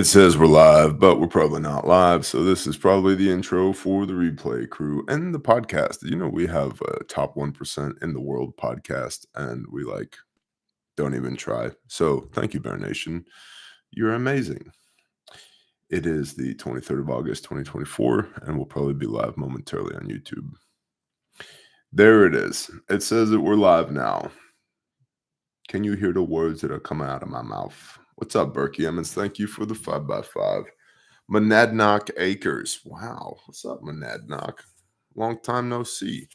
It says we're live, but we're probably not live. So this is probably the intro for the replay crew and the podcast. We have a top 1% in the world podcast, and we don't even try. So thank you, Bear Nation. You're amazing. It is the 23rd of August, 2024, and we'll probably be live momentarily on YouTube. There it is. It says that we're live now. Can you hear the words that are coming out of my mouth? What's up, Berkey Emmons? Thank you for the 5x5. Monadnock Acres. Wow. What's up, Monadnock? Long time no see.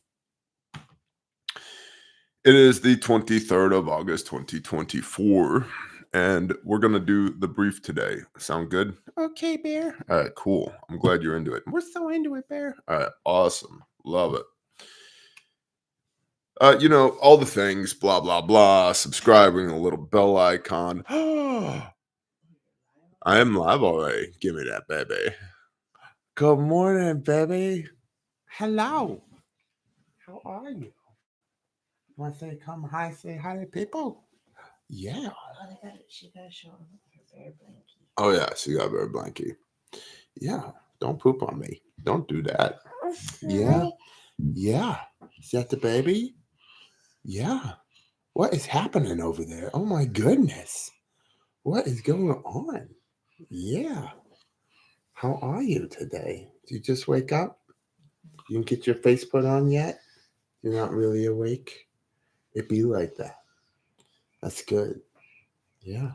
It is the 23rd of August, 2024, and we're going to do the brief today. Sound good? Okay, Bear. All right, cool. I'm glad you're into it. We're so into it, Bear. All right, awesome. Love it. All the things, blah, blah, blah, subscribing, a little bell icon. I am live already. Give me that, baby. Good morning, baby. Hello. How are you? Want to say say hi to people? Yeah. She got to show her bear blankie. Oh, yeah, she got a bear blankie. Yeah, don't poop on me. Don't do that. Yeah. Yeah. Is that the baby? Yeah. What is happening over there? Oh, my goodness. What is going on? Yeah. How are you today? Did you just wake up? You didn't get your face put on yet? You're not really awake? It be like that. That's good. Yeah.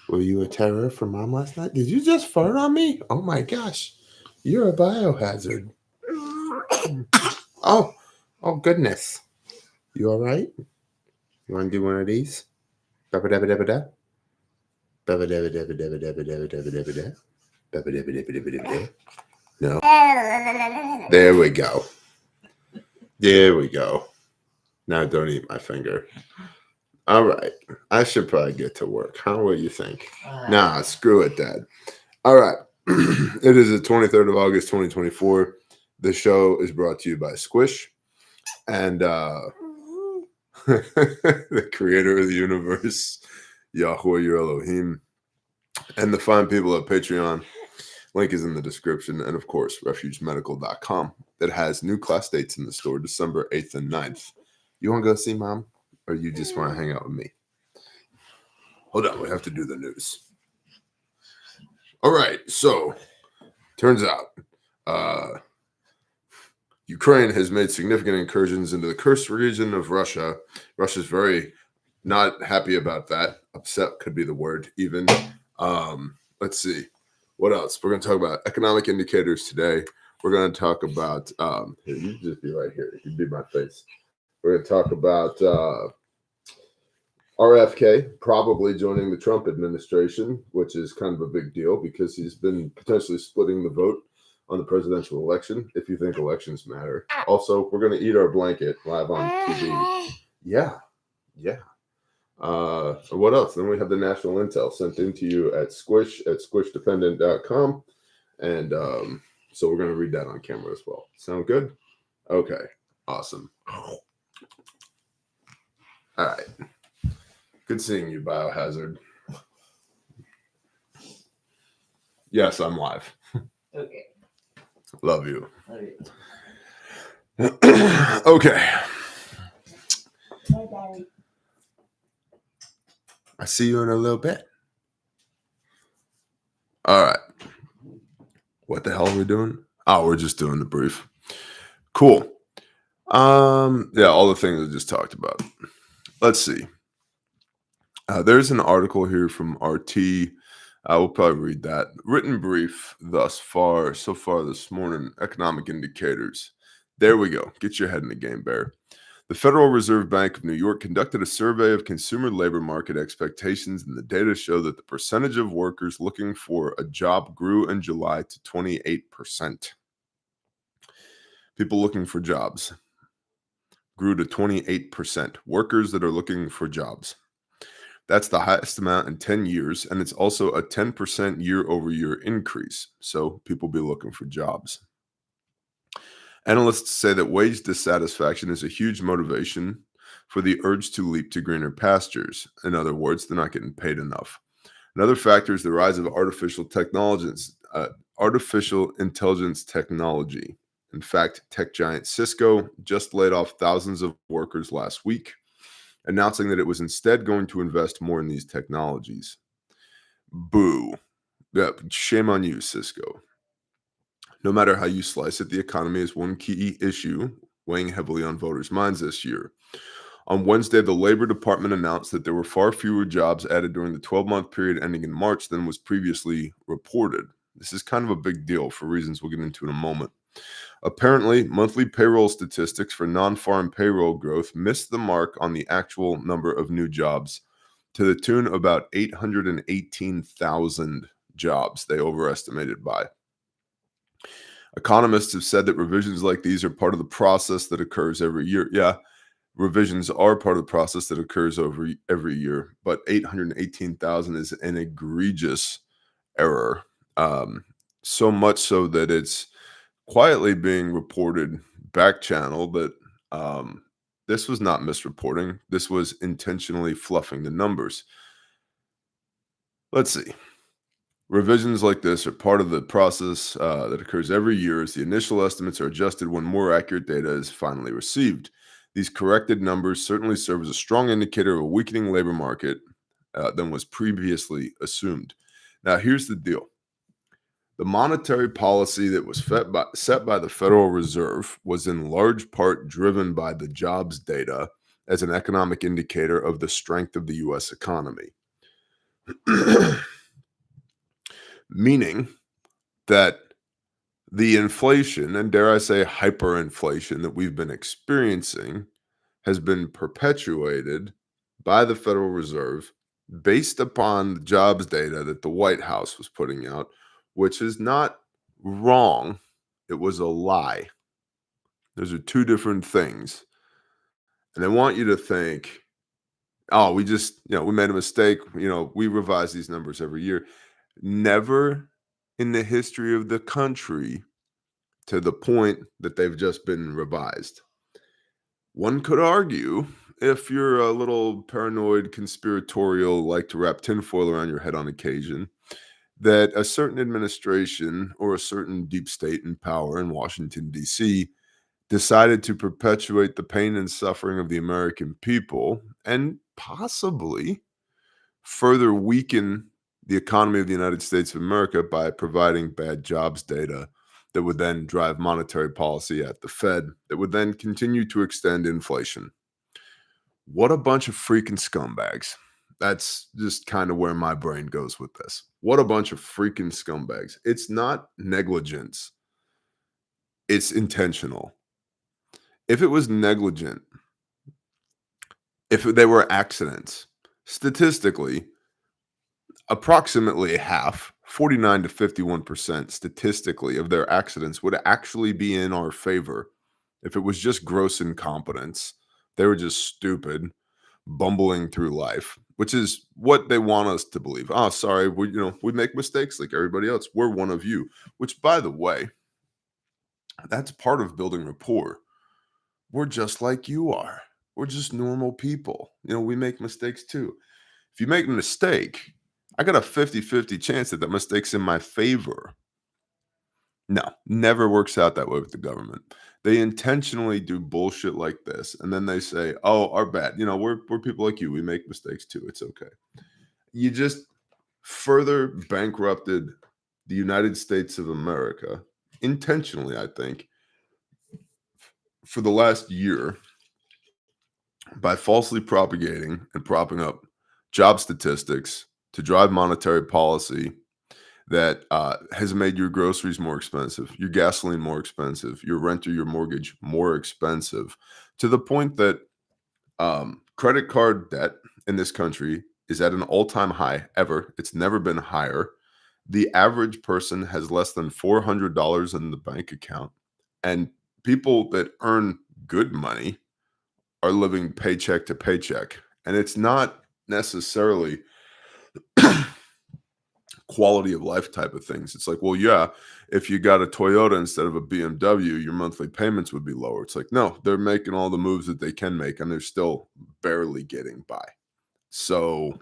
Were you a terror for mom last night? Did you just fart on me? Oh my gosh. You're a biohazard. Oh goodness. You all right? You want to do one of these? Ba-ba-da-ba-da-ba-da. Ba-ba-da-ba-da-ba-da-ba-da-ba-da-ba-da-ba-da. Ba-ba-da-ba-da-ba-da-ba-da-ba-da. No. There we go. There we go. Now don't eat my finger. All right. I should probably get to work. How will you think? Nah, screw it, Dad. All right. It is the 23rd of August, 2024. The show is brought to you by Squish and the creator of the universe, Yahweh, your Elohim, and the fine people at Patreon. Link is in the description. And, of course, refugemedical.com that has new class dates in the store, December 8th and 9th. You want to go see Mom? Or you just want to hang out with me? Hold on. We have to do the news. All right. So, turns out Ukraine has made significant incursions into the Kursk region of Russia. Russia's very not happy about that. Upset could be the word even. Let's see. What else? We're going to talk about economic indicators today. We're going to talk about, here, you just be right here. You be my face. We're going to talk about RFK probably joining the Trump administration, which is kind of a big deal because he's been potentially splitting the vote on the presidential election, if you think elections matter. Also, we're going to eat our blanket live on TV. Yeah. What else? Then we have the national intel sent into you at squishdependent.com. And so we're going to read that on camera as well. Sound good? Okay. Awesome. All right. Good seeing you, Biohazard. Yes, I'm live. Okay. Love you. Love you. Okay. Bye, Daddy. I see you in a little bit. All right. What the hell are we doing? Oh, we're just doing the brief. Cool. Yeah, all the things I just talked about. Let's see. There's an article here from RT. I will probably read that. Written brief so far this morning. Economic indicators. There we go. Get your head in the game, Bear. The Federal Reserve Bank of New York conducted a survey of consumer labor market expectations, and the data show that the percentage of workers looking for a job grew in July to 28%. People looking for jobs grew to 28%. Workers that are looking for jobs. That's the highest amount in 10 years, and it's also a 10% year-over-year increase. So people be looking for jobs. Analysts say that wage dissatisfaction is a huge motivation for the urge to leap to greener pastures. In other words, they're not getting paid enough. Another factor is the rise of artificial intelligence technology. In fact, tech giant Cisco just laid off thousands of workers last week, announcing that it was instead going to invest more in these technologies. Boo. Yeah, shame on you, Cisco. No matter how you slice it, the economy is one key issue weighing heavily on voters' minds this year. On Wednesday, the Labor Department announced that there were far fewer jobs added during the 12-month period ending in March than was previously reported. This is kind of a big deal for reasons we'll get into in a moment. Apparently, monthly payroll statistics for non-farm payroll growth missed the mark on the actual number of new jobs to the tune of about 818,000 jobs they overestimated by. Economists have said that revisions like these are part of the process that occurs every year. Yeah, revisions are part of the process that occurs over every year, but 818,000 is an egregious error. So much so that it's quietly being reported back channel that this was not misreporting. This was intentionally fluffing the numbers. Let's see. Revisions like this are part of the process that occurs every year as the initial estimates are adjusted when more accurate data is finally received. These corrected numbers certainly serve as a strong indicator of a weakening labor market than was previously assumed. Now, here's the deal. The monetary policy that was set by the Federal Reserve was in large part driven by the jobs data as an economic indicator of the strength of the U.S. economy. Meaning that the inflation, and dare I say hyperinflation, that we've been experiencing has been perpetuated by the Federal Reserve based upon the jobs data that the White House was putting out, which is not wrong. It was a lie. Those are two different things. And I want you to think, oh, we made a mistake. We revise these numbers every year. Never in the history of the country to the point that they've just been revised. One could argue, if you're a little paranoid, conspiratorial, like to wrap tinfoil around your head on occasion, that a certain administration or a certain deep state in power in Washington, D.C., decided to perpetuate the pain and suffering of the American people and possibly further weaken the economy of the United States of America by providing bad jobs data that would then drive monetary policy at the Fed that would then continue to extend inflation. What a bunch of freaking scumbags. That's just kind of where my brain goes with this. What a bunch of freaking scumbags. It's not negligence. It's intentional. If it was negligent, if they were accidents, statistically, approximately half, 49 to 51% statistically of their accidents would actually be in our favor if it was just gross incompetence. They were just stupid, bumbling through life, which is what they want us to believe. Oh, sorry, we make mistakes like everybody else. We're one of you, which, by the way, that's part of building rapport. We're just like you are. We're just normal people. We make mistakes too. If you make a mistake, I got a 50-50 chance that mistake's in my favor. No, never works out that way with the government. They intentionally do bullshit like this, and then they say, "Oh, our bad. We're people like you. We make mistakes too. It's okay." You just further bankrupted the United States of America intentionally, I think, for the last year by falsely propagating and propping up job statistics to drive monetary policy that has made your groceries more expensive, your gasoline more expensive, your rent or your mortgage more expensive, to the point that credit card debt in this country is at an all-time high ever. It's never been higher. The average person has less than $400 in the bank account, and people that earn good money are living paycheck to paycheck. And it's not necessarily quality of life type of things. It's like, well, yeah, if you got a Toyota instead of a BMW, your monthly payments would be lower. It's like, no, they're making all the moves that they can make, and they're still barely getting by. So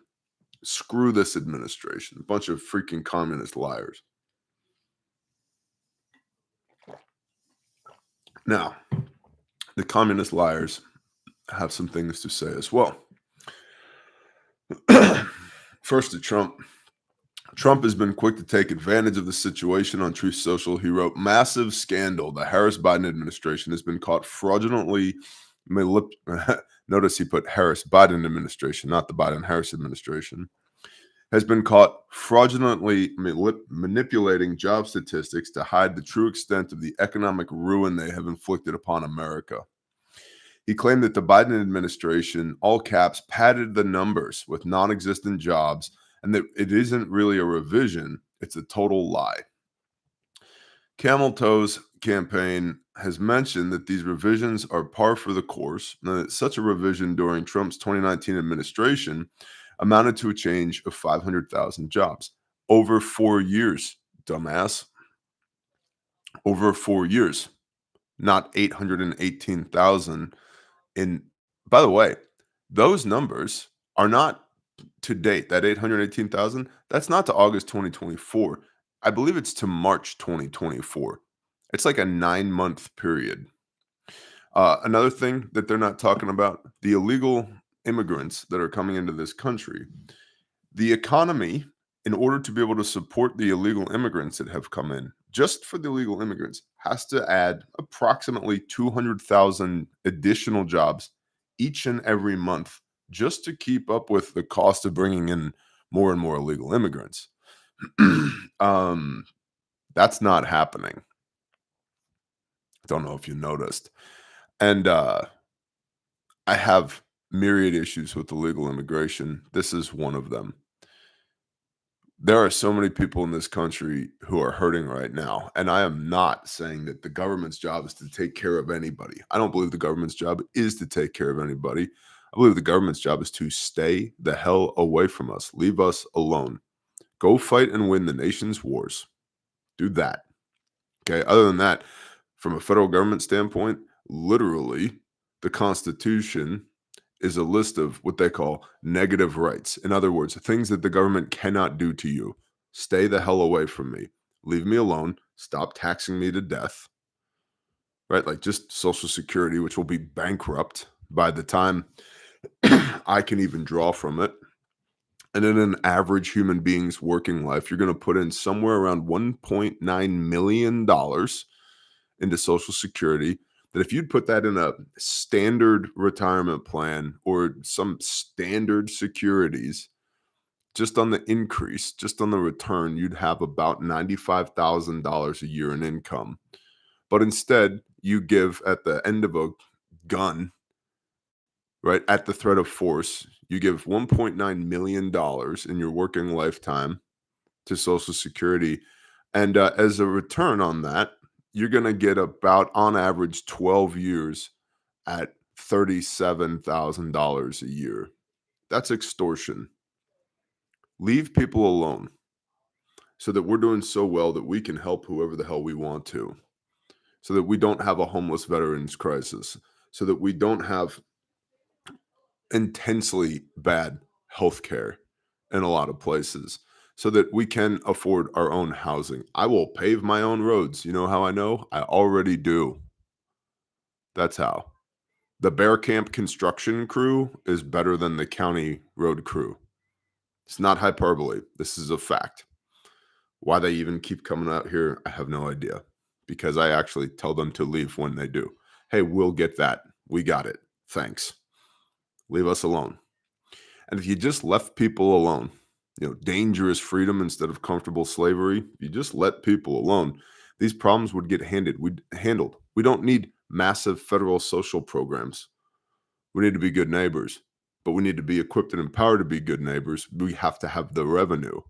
Screw this administration. A bunch of freaking communist liars. Now, the communist liars have some things to say as well. First to Trump. Trump has been quick to take advantage of the situation on Truth Social. He wrote, "Massive scandal. The Harris-Biden administration has been caught fraudulently notice he put Harris-Biden administration, not the Biden-Harris administration, has been caught fraudulently manipulating job statistics to hide the true extent of the economic ruin they have inflicted upon America." He claimed that the Biden administration, all caps, padded the numbers with non-existent jobs and that it isn't really a revision, it's a total lie. Camel Toe's campaign has mentioned that these revisions are par for the course, and that such a revision during Trump's 2019 administration amounted to a change of 500,000 jobs. Over 4 years, dumbass. Over 4 years, not 818,000 in. By the way, those numbers are not to date. That 818,000, that's not to August 2024. I believe it's to March 2024. It's like a 9-month period. Another thing that they're not talking about, the illegal immigrants that are coming into this country. The economy, in order to be able to support the illegal immigrants that have come in, just for the illegal immigrants, has to add approximately 200,000 additional jobs each and every month just to keep up with the cost of bringing in more and more illegal immigrants. That's not happening. Don't know if you noticed. And I have myriad issues with illegal immigration. This is one of them. There are so many people in this country who are hurting right now. And I am not saying that the government's job is to take care of anybody. I don't believe the government's job is to take care of anybody. I believe the government's job is to stay the hell away from us. Leave us alone. Go fight and win the nation's wars. Do that. Okay. Other than that, from a federal government standpoint, literally, the Constitution is a list of what they call negative rights. In other words, things that the government cannot do to you. Stay the hell away from me. Leave me alone. Stop taxing me to death. Right? Like just Social Security, which will be bankrupt by the time I can even draw from it. And in an average human being's working life, you're going to put in somewhere around $1.9 million into Social Security. That if you'd put that in a standard retirement plan or some standard securities, just on the increase, just on the return, you'd have about $95,000 a year in income. But instead, you give at the end of a gun, right, at the threat of force, you give $1.9 million in your working lifetime to Social Security. And as a return on that, you're going to get about, on average, 12 years at $37,000 a year. That's extortion. Leave people alone so that we're doing so well that we can help whoever the hell we want to, so that we don't have a homeless veterans crisis, so that we don't have intensely bad health care in a lot of places, so that we can afford our own housing. I will pave my own roads. You know how I know? I already do. That's how. The Bear Camp construction crew is better than the county road crew. It's not hyperbole. This is a fact. Why they even keep coming out here, I have no idea. Because I actually tell them to leave when they do. Hey, we'll get that. We got it. Thanks. Leave us alone. And if you just left people alone, dangerous freedom instead of comfortable slavery, you just let people alone, these problems would get handled. We don't need massive federal social programs. We need to be good neighbors, but we need to be equipped and empowered to be good neighbors. We have to have the revenue.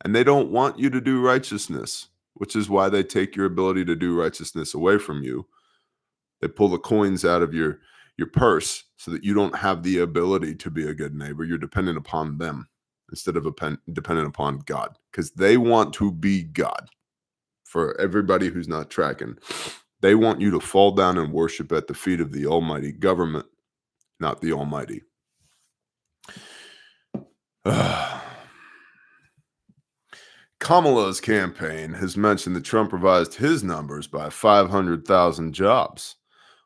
And they don't want you to do righteousness, which is why they take your ability to do righteousness away from you. They pull the coins out of your purse so that you don't have the ability to be a good neighbor. You're dependent upon them instead of dependent upon God, because they want to be God. For everybody who's not tracking, they want you to fall down and worship at the feet of the almighty government, not the almighty. Kamala's campaign has mentioned that Trump revised his numbers by 500,000 jobs,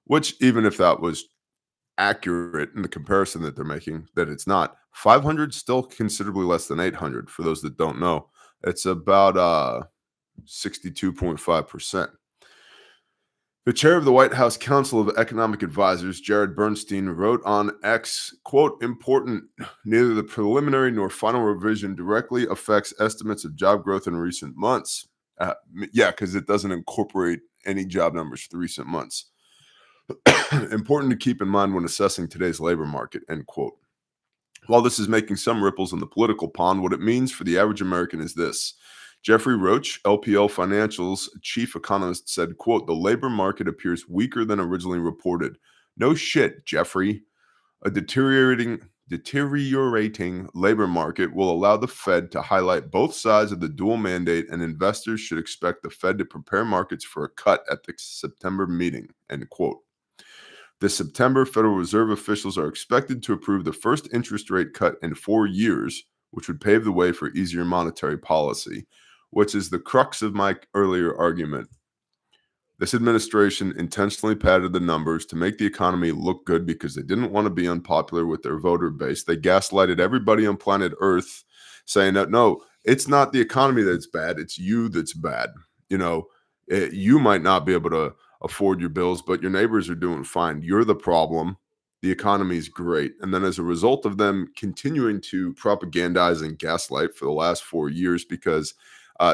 which, even if that was accurate in the comparison that they're making, that it's not. 500 still considerably less than 800 for those that don't know. It's about 62.5%. The chair of the White House Council of Economic Advisors, Jared Bernstein, wrote on X, quote, important, neither the preliminary nor final revision directly affects estimates of job growth in recent months. Yeah, because it doesn't incorporate any job numbers for the recent months. Important to keep in mind when assessing today's labor market, end quote. While this is making some ripples in the political pond, what it means for the average American is this. Jeffrey Roach, LPL Financial's chief economist, said, quote, the labor market appears weaker than originally reported. No shit, Jeffrey. A deteriorating labor market will allow the Fed to highlight both sides of the dual mandate, and investors should expect the Fed to prepare markets for a cut at the September meeting, end quote. This September, Federal Reserve officials are expected to approve the first interest rate cut in 4 years, which would pave the way for easier monetary policy, which is the crux of my earlier argument. This administration intentionally padded the numbers to make the economy look good because they didn't want to be unpopular with their voter base. They gaslighted everybody on planet Earth, saying that, no, it's not the economy that's bad, it's you that's bad. You might not be able to afford your bills, but your neighbors are doing fine. You're the problem. The economy is great. And then as a result of them continuing to propagandize and gaslight for the last 4 years, because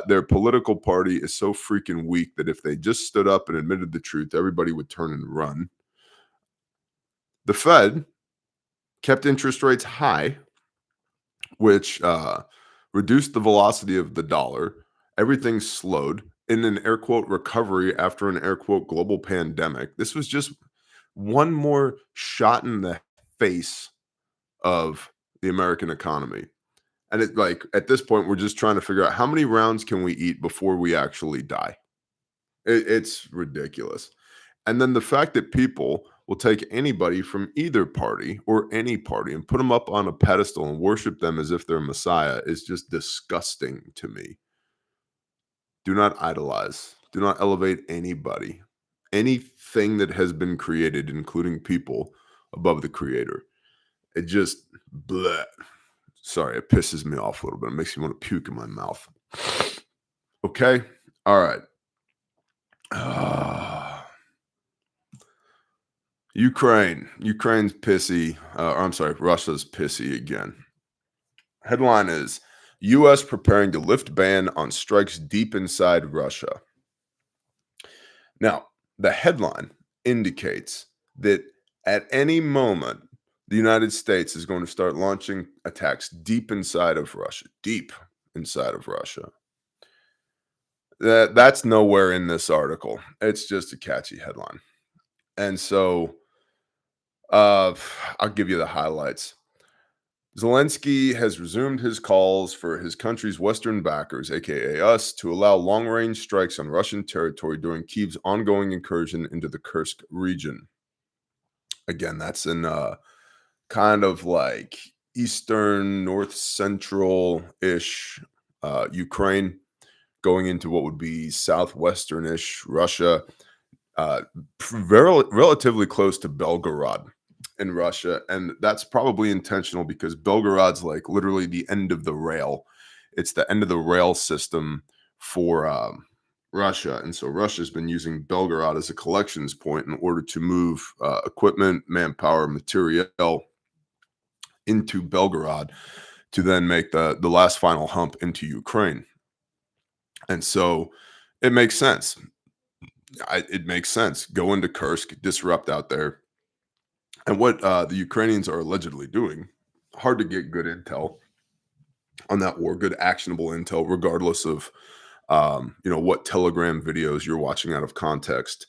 their political party is so freaking weak that if they just stood up and admitted the truth, everybody would turn and run. The Fed kept interest rates high, which reduced the velocity of the dollar. Everything slowed in an air quote recovery after an air quote global pandemic. This was just one more shot in the face of the American economy. And it, like, at this point, we're just trying to figure out how many rounds can we eat before we actually die. It's ridiculous. And then the fact that people will take anybody from either party or any party and put them up on a pedestal and worship them as if they're Messiah is just disgusting to me. Do not idolize. Do not elevate anybody, anything that has been created, including people, above the creator. It just, bleh. Sorry, it pisses me off a little bit. It makes me want to puke in my mouth. Okay? All right. Ukraine's pissy. Russia's pissy again. Headline is U.S. preparing to lift ban on strikes deep inside Russia. Now, the headline indicates that at any moment, the United States is going to start launching attacks deep inside of Russia. Deep inside of Russia. That's nowhere in this article. It's just a catchy headline. And so I'll give you the highlights. Zelensky has resumed his calls for his country's Western backers, aka us, to allow long-range strikes on Russian territory during Kyiv's ongoing incursion into the Kursk region. Again, that's in kind of like eastern, north central-ish Ukraine, going into what would be southwestern-ish Russia, relatively close to Belgorod in Russia. And that's probably intentional because Belgorod's like literally the end of the rail. It's the end of the rail system for Russia. And so Russia's been using Belgorod as a collections point in order to move equipment, manpower, material into Belgorod to then make the last final hump into Ukraine. And so it makes sense. It makes sense. Go into Kursk, disrupt out there. And what the Ukrainians are allegedly doing, hard to get good intel on that war, good actionable intel, regardless of what Telegram videos you're watching out of context.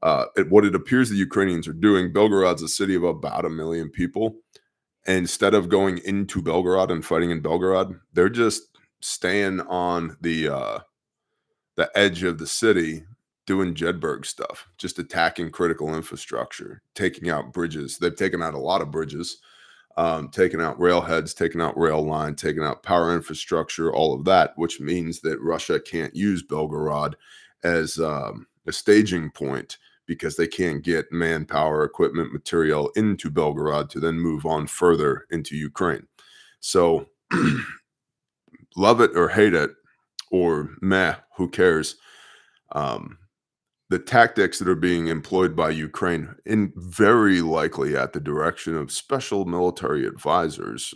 What it appears the Ukrainians are doing, Belgorod's a city of about 1 million people. And instead of going into Belgorod and fighting in Belgorod, they're just staying on the edge of the city, doing Jedburgh stuff, just attacking critical infrastructure, taking out bridges. They've taken out a lot of bridges. taking out railheads, taking out rail line, taking out power infrastructure, all of that, which means that Russia can't use Belgorod as a staging point because they can't get manpower, equipment, material into Belgorod to then move on further into Ukraine. So love it or hate it, or meh, who cares? Um, the tactics that are being employed by Ukraine, in very likely at the direction of special military advisors,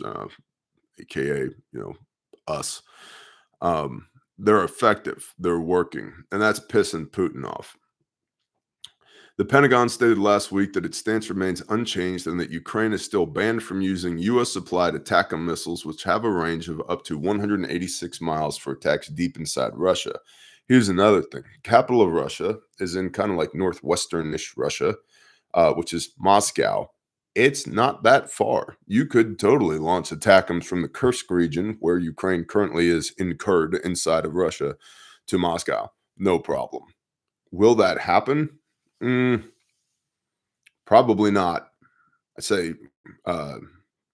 aka us, um, they're effective, they're working, and that's pissing Putin off. The Pentagon stated last week that its stance remains unchanged and that Ukraine is still banned from using U.S. supplied ATACMS missiles, which have a range of up to 186 miles for attacks deep inside Russia. Here's another thing. Capital of Russia is in kind of like northwesternish Russia, which is Moscow. It's not that far. You could totally launch ATACMS from the Kursk region, where Ukraine currently is incurred inside of Russia, to Moscow. No problem. Will that happen? Probably not. I say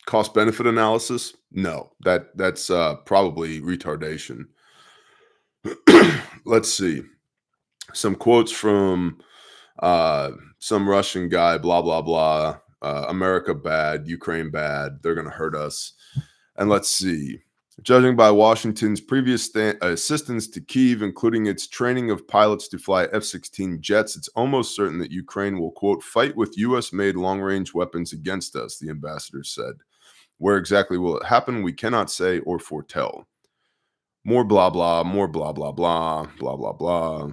cost benefit analysis. No, that's probably retardation. Let's see some quotes from some Russian guy. Blah blah blah. America bad, Ukraine bad. They're gonna hurt us. And let's see. Judging by Washington's previous assistance to Kyiv, including its training of pilots to fly F-16 jets, it's almost certain that Ukraine will, quote, fight with U.S.-made long-range weapons against us, the ambassador said. Where exactly will it happen? We cannot say or foretell. More blah, blah, more blah, blah, blah, blah, blah, blah.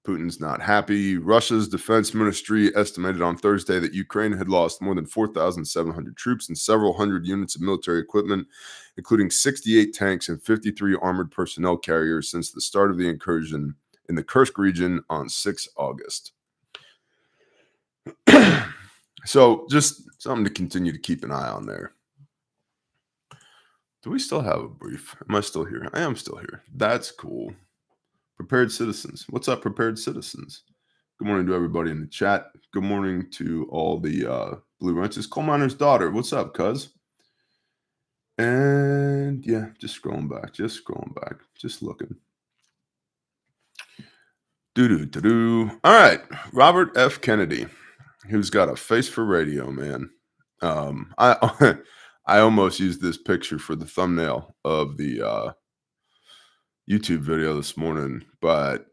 Putin's not happy. Russia's defense ministry estimated on Thursday that Ukraine had lost more than 4,700 troops and several hundred units of military equipment, including 68 tanks and 53 armored personnel carriers since the start of the incursion in the Kursk region on 6 August. So just something to continue to keep an eye on there. Do we still have a brief? Am I still here? I am still here. That's cool. Prepared citizens. What's up, prepared citizens? Good morning to everybody in the chat. Good morning to all the Blue Wrenches. Coal miner's daughter. What's up, cuz? And yeah, just scrolling back, just looking. All right, Robert F. Kennedy, who's got a face for radio, man. I I almost used this picture for the thumbnail of the YouTube video this morning, but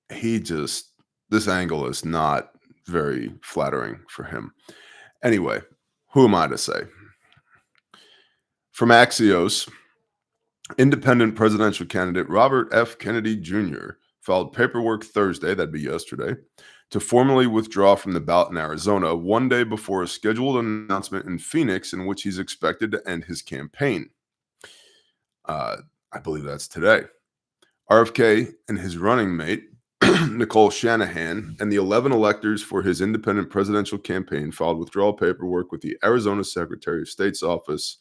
this angle is not very flattering for him. Anyway, who am I to say? From Axios, independent presidential candidate Robert F. Kennedy Jr. filed paperwork Thursday, that'd be yesterday, to formally withdraw from the ballot in Arizona 1 day before a scheduled announcement in Phoenix in which he's expected to end his campaign. I believe that's today. RFK and his running mate, Nicole Shanahan, and the 11 electors for his independent presidential campaign filed withdrawal paperwork with the Arizona Secretary of State's office,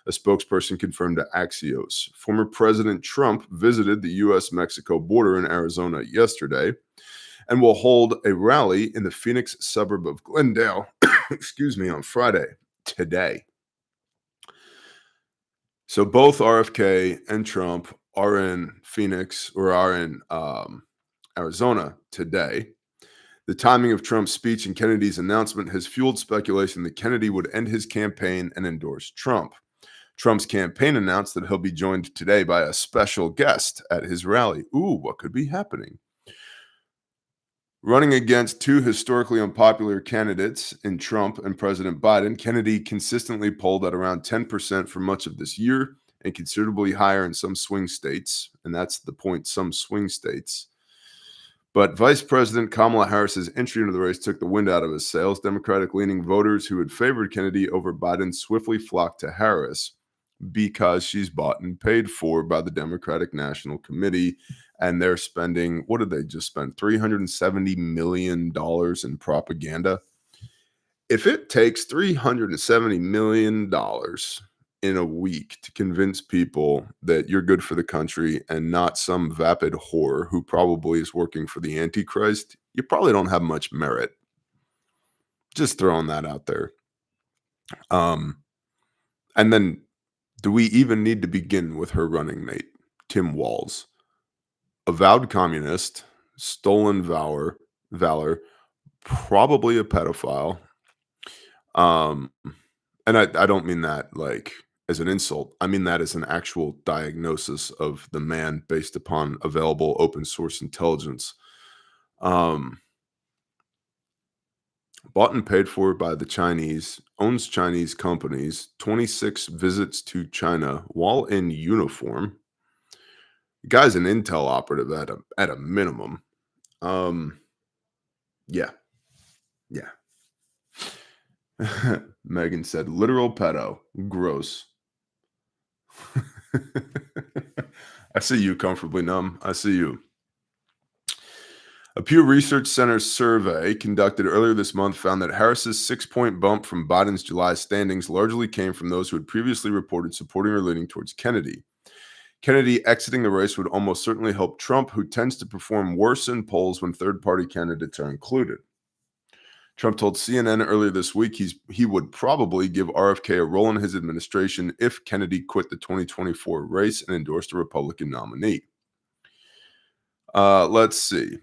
a spokesperson confirmed to Axios. Former President Trump visited the U.S.-Mexico border in Arizona yesterday and will hold a rally in the Phoenix suburb of Glendale, on Friday, today. So both RFK and Trump are in Phoenix or are in Arizona today. The timing of Trump's speech and Kennedy's announcement has fueled speculation that Kennedy would end his campaign and endorse Trump. Trump's campaign announced that he'll be joined today by a special guest at his rally. Ooh, what could be happening? Running against two historically unpopular candidates in Trump and President Biden, Kennedy consistently polled at around 10% for much of this year and considerably higher in some swing states. And that's the point, some swing states. But Vice President Kamala Harris's entry into the race took the wind out of his sails. Democratic-leaning voters who had favored Kennedy over Biden swiftly flocked to Harris because she's bought and paid for by the Democratic National Committee. And they're spending, what did they just spend? $370 million in propaganda. If it takes $370 million in a week to convince people that you're good for the country and not some vapid whore who probably is working for the Antichrist, you probably don't have much merit. Just throwing that out there. Um, and then do we even need to begin with her running mate, Tim Walz, avowed communist, stolen valor, probably a pedophile. Um, and I don't mean that like as an insult. I mean that as an actual diagnosis of the man based upon available open source intelligence. Um, Bought and paid for by the Chinese, owns Chinese companies, 26 visits to China while in uniform. The guy's an intel operative at a minimum. Um, yeah, yeah. Megan said, literal pedo. Gross. I see you comfortably numb. I see you. A Pew Research Center survey conducted earlier this month found that Harris's 6-point bump from Biden's July standings largely came from those who had previously reported supporting or leaning towards Kennedy. Kennedy exiting the race would almost certainly help Trump, who tends to perform worse in polls when third-party candidates are included. Trump told CNN earlier this week he would probably give RFK a role in his administration if Kennedy quit the 2024 race and endorsed a Republican nominee. Let's see.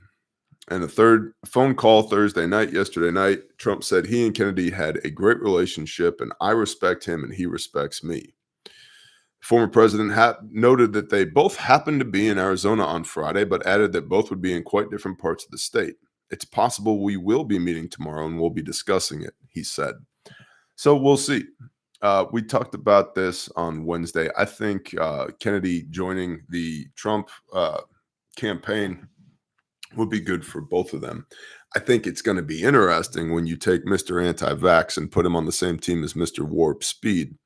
In a third phone call yesterday night, Trump said he and Kennedy had a great relationship and I respect him and he respects me. Former president noted that they both happened to be in Arizona on Friday, but added that both would be in quite different parts of the state. It's possible we will be meeting tomorrow and we'll be discussing it, he said. So we'll see. We talked about this on Wednesday. I think Kennedy joining the Trump campaign would be good for both of them. I think it's going to be interesting when you take Mr. Anti-Vax and put him on the same team as Mr. Warp Speed.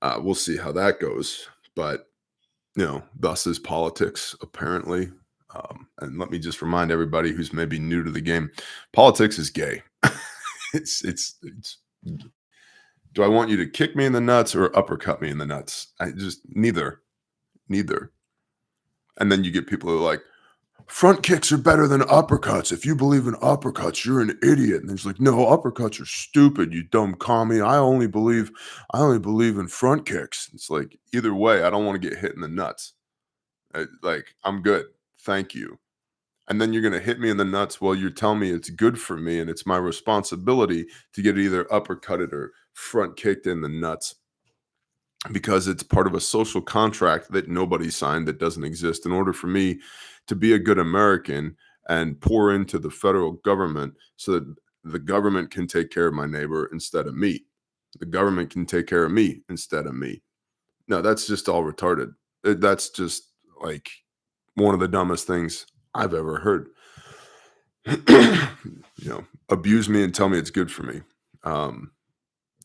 We'll see how that goes. But, thus is politics, apparently. And let me just remind everybody who's maybe new to the game, politics is gay. it's do I want you to kick me in the nuts or uppercut me in the nuts? I just neither. And then you get people who are like, front kicks are better than uppercuts. If you believe in uppercuts, you're an idiot. And it's like, no, uppercuts are stupid, you dumb commie. I only believe in front kicks. It's like, either way, I don't want to get hit in the nuts. I'm good. Thank you. And then you're going to hit me in the nuts while you're telling me it's good for me and it's my responsibility to get either uppercutted or front kicked in the nuts because it's part of a social contract that nobody signed that doesn't exist. In order for me to be a good American and pour into the federal government so that the government can take care of my neighbor instead of me. The government can take care of me instead of me. No, that's just all retarded. That's just like one of the dumbest things I've ever heard. Abuse me and tell me it's good for me.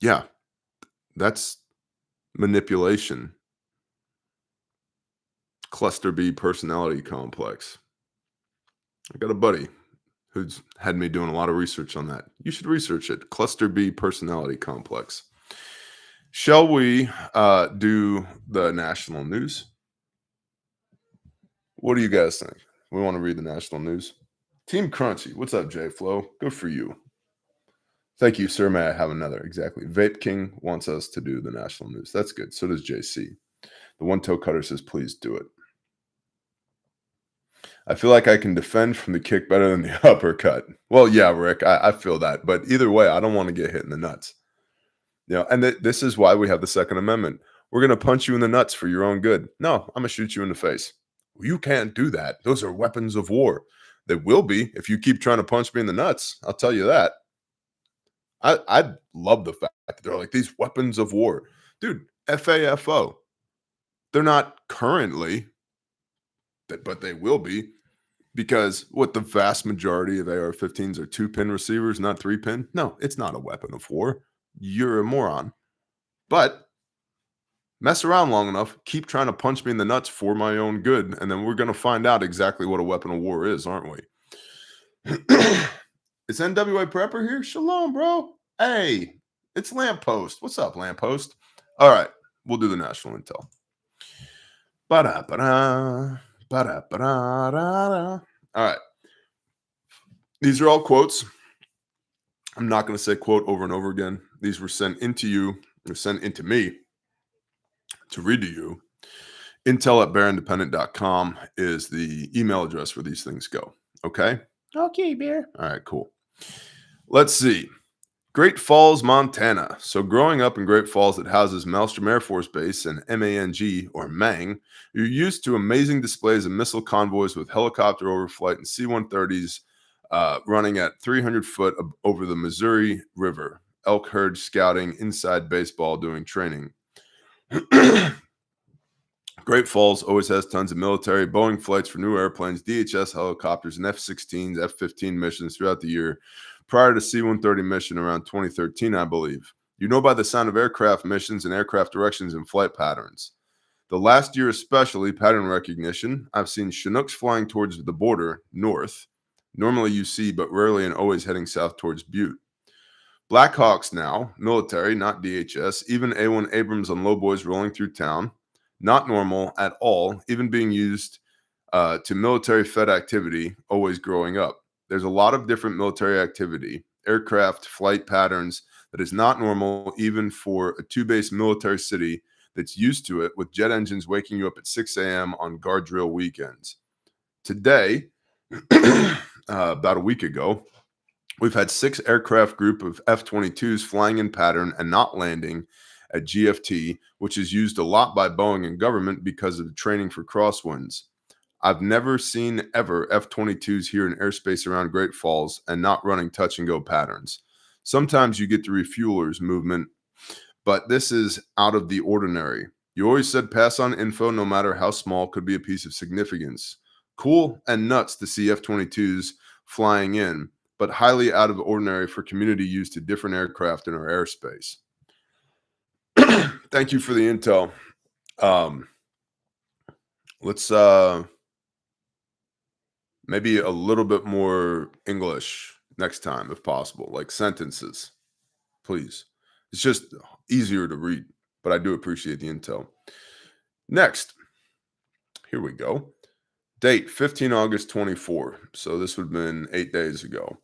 Yeah, that's manipulation. Cluster B personality complex. I got a buddy who's had me doing a lot of research on that. You should research it. Cluster B personality complex. Shall we do the national news? What do you guys think? We want to read the national news. Team Crunchy. What's up, J Flow? Good for you. Thank you, sir. May I have another? Exactly. Vape King wants us to do the national news. That's good. So does JC. The one toe cutter says, please do it. I feel like I can defend from the kick better than the uppercut. Well, yeah, Rick, I feel that. But either way, I don't want to get hit in the nuts. And this is why we have the Second Amendment. We're going to punch you in the nuts for your own good. No, I'm going to shoot you in the face. You can't do that. Those are weapons of war. They will be if you keep trying to punch me in the nuts. I'll tell you that. I love the fact that they're like these weapons of war. Dude, FAFO. They're not currently, but they will be. Because the vast majority of AR-15s are 2-pin receivers, not 3-pin. No, it's not a weapon of war. You're a moron. But mess around long enough, keep trying to punch me in the nuts for my own good, and then we're going to find out exactly what a weapon of war is, aren't we? Is NWA Prepper here? Shalom, bro. Hey, it's Lamppost. What's up, Lamppost? All right, we'll do the national intel. Ba-da-ba-da. Ba-da-ba-da-da-da. All right. These are all quotes. I'm not going to say quote over and over again. These were sent into you, or sent into me to read to you. Intel at bearindependent.com is the email address where these things go. Okay. Okay, Bear. All right, cool. Let's see. Great Falls, Montana. So, growing up in Great Falls, it houses Maelstrom Air Force Base and MANG, or MANG, you're used to amazing displays of missile convoys with helicopter overflight and C 130s running at 300 foot over the Missouri River, elk herd scouting, inside baseball doing training. Great Falls always has tons of military, Boeing flights for new airplanes, DHS helicopters, and F 16s, F 15 missions throughout the year. Prior to C 130 mission around 2013, I believe. You know by the sound of aircraft missions and aircraft directions and flight patterns. The last year, especially, pattern recognition. I've seen Chinooks flying towards the border, north. Normally you see, but rarely and always heading south towards Butte. Blackhawks now, military, not DHS, even A1 Abrams on lowboys rolling through town. Not normal at all, even being used to military fed activity, always growing up. There's a lot of different military activity, aircraft, flight patterns that is not normal, even for a two-base military city that's used to it, with jet engines waking you up at 6 a.m. on guard drill weekends. Today, about a week ago, we've had 6 aircraft group of F-22s flying in pattern and not landing at GFT, which is used a lot by Boeing and government because of training for crosswinds. I've never seen ever F-22s here in airspace around Great Falls and not running touch and go patterns. Sometimes you get the refuelers movement, but this is out of the ordinary. You always said pass on info, no matter how small, could be a piece of significance. Cool and nuts to see F-22s flying in, but highly out of ordinary for community use to different aircraft in our airspace. Thank you for the intel. Let's maybe a little bit more English next time if possible, like sentences, please. It's just easier to read, but I do appreciate the intel. Next, here we go. Date 15 August 24. So this would have been 8 days ago.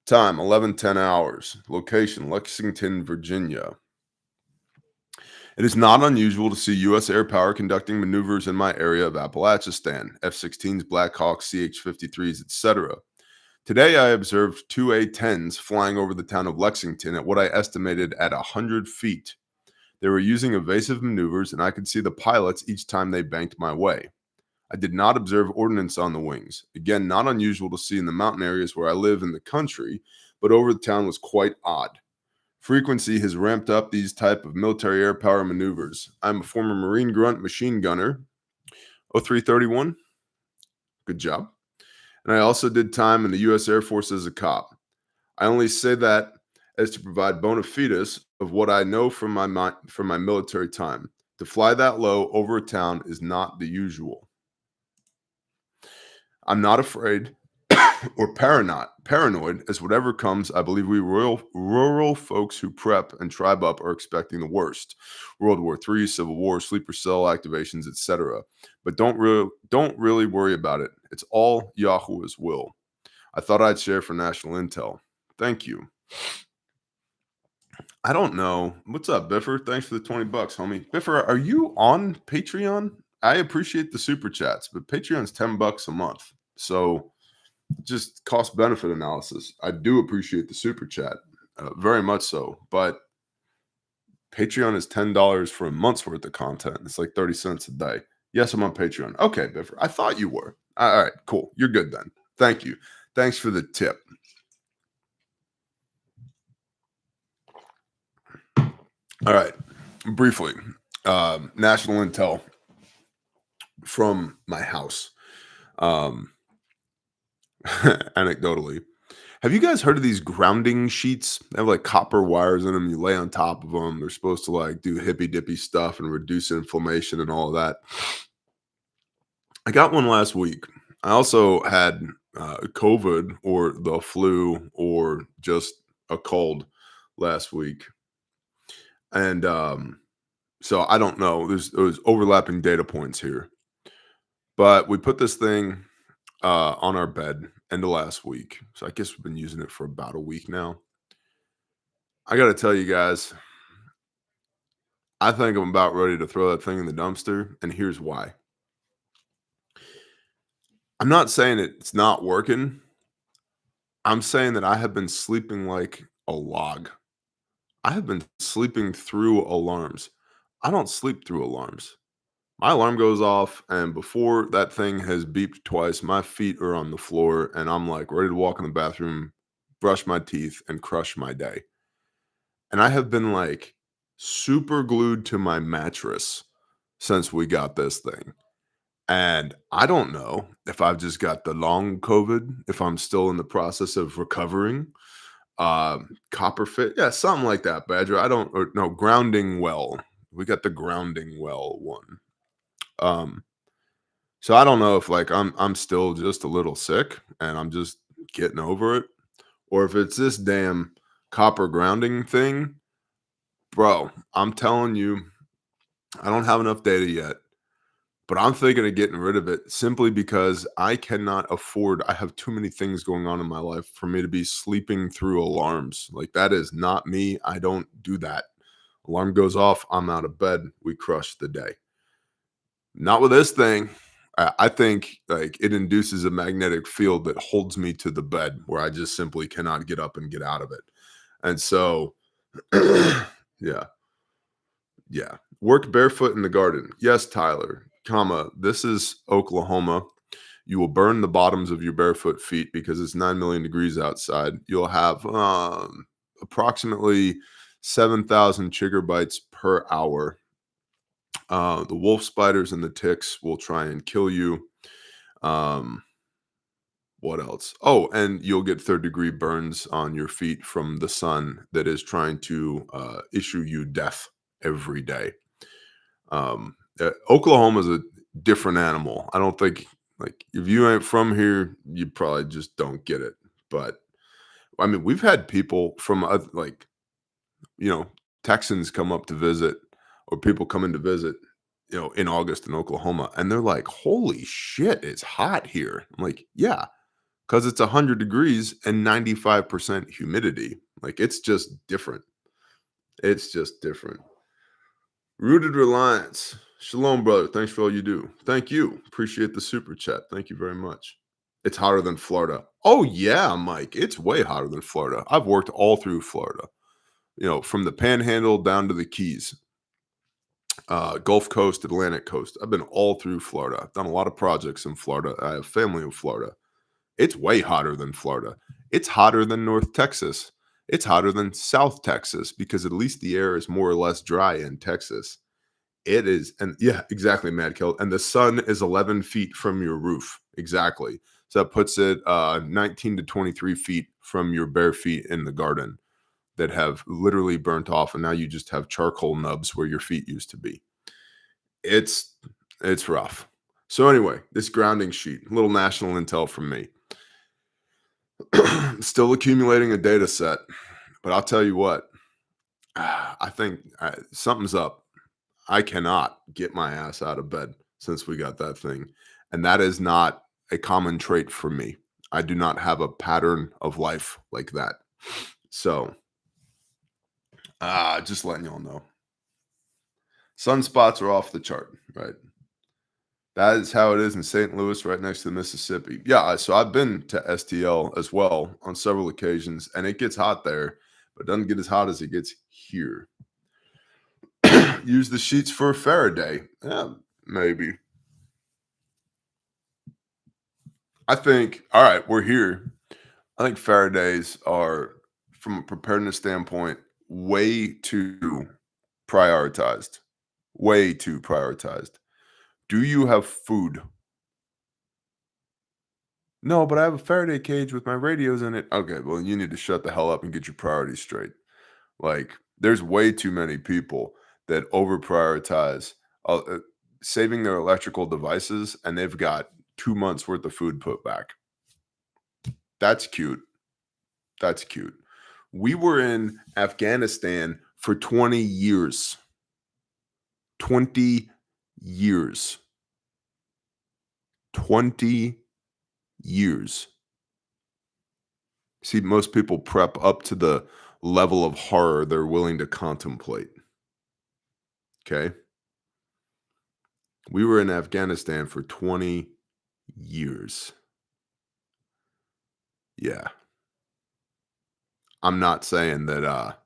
Time 11:10 hours. Location Lexington, Virginia. It is not unusual to see U.S. air power conducting maneuvers in my area of Appalachistan, F-16s, Blackhawks, CH-53s, etc. Today, I observed 2 A-10s flying over the town of Lexington at what I estimated at 100 feet. They were using evasive maneuvers, and I could see the pilots each time they banked my way. I did not observe ordnance on the wings. Again, not unusual to see in the mountain areas where I live in the country, but over the town was quite odd. Frequency has ramped up these type of military air power maneuvers. I'm a former Marine grunt machine gunner, 0331. Good job. And I also did time in the U.S. Air Force as a cop. I only say that as to provide bona fides of what I know from my military time. To fly that low over a town is not the usual. I'm not afraid or paranoid as whatever comes. I believe we rural folks who prep and tribe up are expecting the worst. World War III, Civil War, sleeper cell activations, etc. But don't really worry about it. It's all Yahweh's will. I thought I'd share for national intel. Thank you. I don't know. What's up, Biffer? Thanks for the $20, homie. Biffer, are you on Patreon? I appreciate the super chats, but Patreon's $10 a month. So just cost benefit analysis. I do appreciate the super chat, very much so. But Patreon is $10 for a month's worth of content. It's like 30 cents a day. Yes, I'm on Patreon. Okay, Biffer. I thought you were. All right, cool. You're good then. Thank you. Thanks for the tip. All right, briefly, national intel from my house. Anecdotally, have you guys heard of these grounding sheets? They have like copper wires in them. You lay on top of them. They're supposed to like do hippy dippy stuff and reduce inflammation and all of that. I got one last week. I also had COVID or the flu or just a cold last week. And so I don't know. There's overlapping data points here. But we put this thing on our bed end of last week. So I guess we've been using it for about a week now. I gotta tell you guys, I think I'm about ready to throw that thing in the dumpster, and here's why. I'm not saying it's not working. I'm saying that I have been sleeping like a log. I have been sleeping through alarms. I don't sleep through alarms. My alarm goes off, and before that thing has beeped twice, my feet are on the floor, and I'm like ready to walk in the bathroom, brush my teeth, and crush my day. And I have been like super glued to my mattress since we got this thing. And I don't know if I've just got the long COVID, if I'm still in the process of recovering. Copper fit, yeah, something like that, Badger. I don't, or no, grounding well. We got the grounding well one. Um, so I don't know if like I'm still just a little sick and I'm just getting over it, or if it's this damn copper grounding thing, bro. I'm telling you, I don't have enough data yet, but I'm thinking of getting rid of it simply because I cannot afford. I have too many things going on in my life for me to be sleeping through alarms. Like that is not me. I don't do that. Alarm goes off, I'm out of bed. We crush the day. Not with this thing. I think like it induces a magnetic field that holds me to the bed where I just simply cannot get up and get out of it. And so, yeah, yeah. Work barefoot in the garden. Yes, Tyler, comma, this is Oklahoma. You will burn the bottoms of your barefoot feet because it's 9 million degrees outside. You'll have approximately 7,000 chigger bites per hour. The wolf spiders and the ticks will try and kill you. Um, what else? Oh, and you'll get third-degree burns on your feet from the sun that is trying to issue you death every day. Oklahoma is a different animal. I don't think like if you ain't from here, you probably just don't get it. But I mean, we've had people from like Texans come up to visit, or people come in to visit, in August in Oklahoma, and they're like, "Holy shit, it's hot here." I'm like, "Yeah, because it's 100 degrees and 95% humidity. Like it's just different. It's just different." Rooted Reliance. Shalom, brother. Thanks for all you do. Thank you. Appreciate the super chat. Thank you very much. It's hotter than Florida. Oh, yeah, Mike. It's way hotter than Florida. I've worked all through Florida, from the panhandle down to the Keys, Gulf Coast, Atlantic Coast. I've been all through Florida. I've done a lot of projects in Florida. I have family in Florida. It's way hotter than Florida. It's hotter than North Texas. It's hotter than South Texas because at least the air is more or less dry in Texas. It is, and yeah, exactly, Mad Kill. And the sun is 11 feet from your roof. Exactly. So that puts it 19 to 23 feet from your bare feet in the garden that have literally burnt off. And now you just have charcoal nubs where your feet used to be. It's it's rough. So anyway, this grounding sheet, a little national intel from me. Still accumulating a data set, but I'll tell you what, I think something's up. I cannot get my ass out of bed since we got that thing. And that is not a common trait for me. I do not have a pattern of life like that. So, just letting y'all know. Sunspots are off the chart, right? That is how it is in St. Louis, right next to the Mississippi. Yeah, so I've been to STL as well on several occasions, and it gets hot there, but doesn't get as hot as it gets here. Use the sheets for a Faraday. Yeah, maybe. I think, all right, we're here. I think Faradays are, from a preparedness standpoint, way too prioritized. Way too prioritized. Do you have food? No, but I have a Faraday cage with my radios in it. Okay, well, you need to shut the hell up and get your priorities straight. Like, there's way too many people that over prioritize saving their electrical devices, and they've got 2 months worth of food put back. That's cute. That's cute. We were in Afghanistan for 20 years. 20 years. 20 years. See, most people prep up to the level of horror they're willing to contemplate. Okay. We were in Afghanistan for 20 years. Yeah. I'm not saying that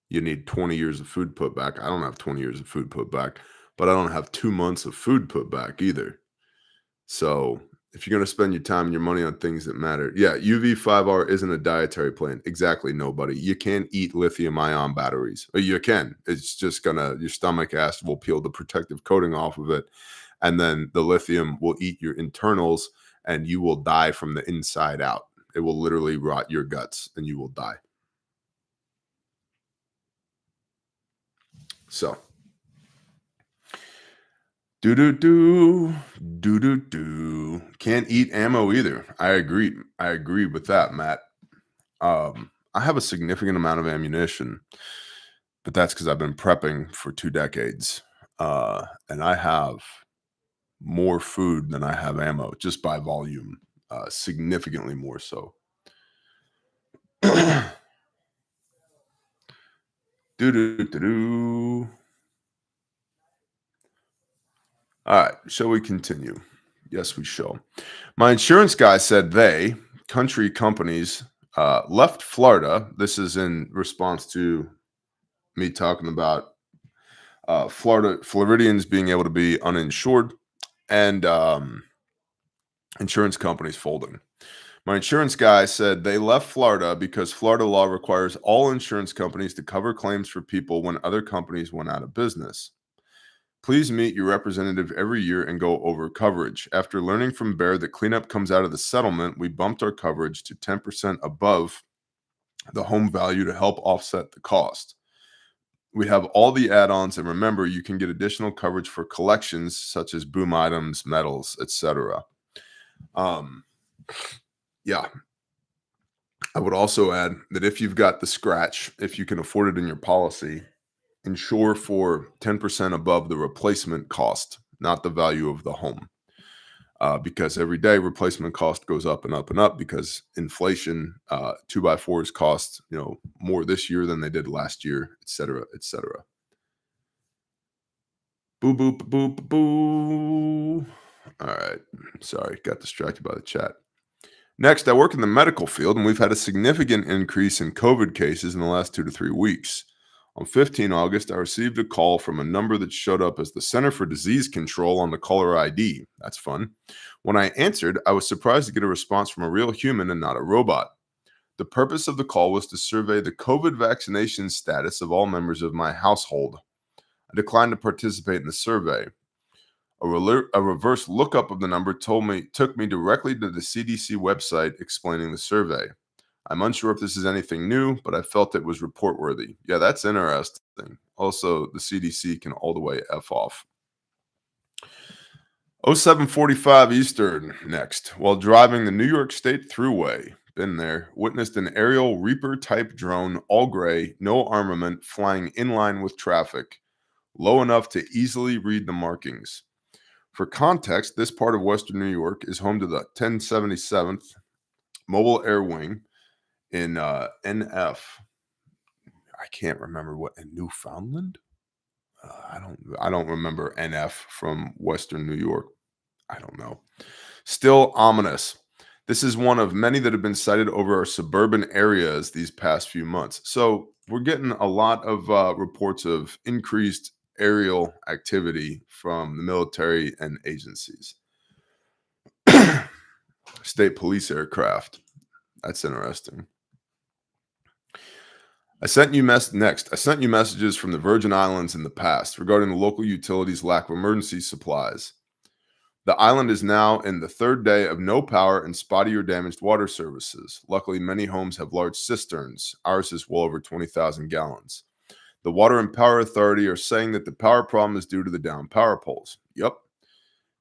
you need 20 years of food put back. I don't have 20 years of food put back, but I don't have 2 months of food put back either. So if you're going to spend your time and your money on things that matter, yeah, UV5R isn't a dietary plan. Exactly, nobody. You can't eat lithium ion batteries. Or you can. It's just your stomach acid will peel the protective coating off of it. And then the lithium will eat your internals and you will die from the inside out. It will literally rot your guts and you will die. So, do. Can't eat ammo either. I agree. I agree with that, Matt. I have a significant amount of ammunition, but that's because I've been prepping for 2 decades. And I have more food than I have ammo, just by volume, significantly more so. Do. All right, shall we continue? Yes, we shall. My insurance guy said country companies, left Florida. This is in response to me talking about Floridians being able to be uninsured and insurance companies folding. My insurance guy said they left Florida because Florida law requires all insurance companies to cover claims for people when other companies went out of business. Please meet your representative every year and go over coverage. After learning from Bear that cleanup comes out of the settlement, we bumped our coverage to 10% above the home value to help offset the cost. We have all the add-ons, and remember, you can get additional coverage for collections such as boom items, metals, etc. Yeah. I would also add that if you've got the scratch, if you can afford it in your policy, insure for 10% above the replacement cost, not the value of the home. Because every day replacement cost goes up and up and up because inflation, 2x4s cost, more this year than they did last year, et cetera, et cetera. Boo, boo, boo, boo, boo. All right. Sorry, got distracted by the chat. Next, I work in the medical field, and we've had a significant increase in COVID cases in the last 2 to 3 weeks. On 15 August, I received a call from a number that showed up as the Center for Disease Control on the caller ID. That's fun. When I answered, I was surprised to get a response from a real human and not a robot. The purpose of the call was to survey the COVID vaccination status of all members of my household. I declined to participate in the survey. A reverse lookup of the number took me directly to the CDC website explaining the survey. I'm unsure if this is anything new, but I felt it was report worthy. Yeah, that's interesting. Also, the CDC can all the way F off. 07:45 Eastern next. While driving the New York State Thruway, been there, witnessed an aerial Reaper type drone, all gray, no armament, flying in line with traffic, low enough to easily read the markings. For context, this part of Western New York is home to the 1077th Mobile Air Wing in NF. I can't remember what in Newfoundland. I don't remember NF from Western New York. I don't know. Still ominous. This is one of many that have been sighted over our suburban areas these past few months. So we're getting a lot of reports of increased aerial activity from the military and agencies. State police aircraft. That's interesting. I sent you messages from the Virgin Islands in the past regarding the local utilities' lack of emergency supplies. The island is now in the third day of no power and spotty or damaged water services. Luckily, many homes have large cisterns. Ours is well over 20,000 gallons. The Water and Power Authority are saying that the power problem is due to the downed power poles. Yep.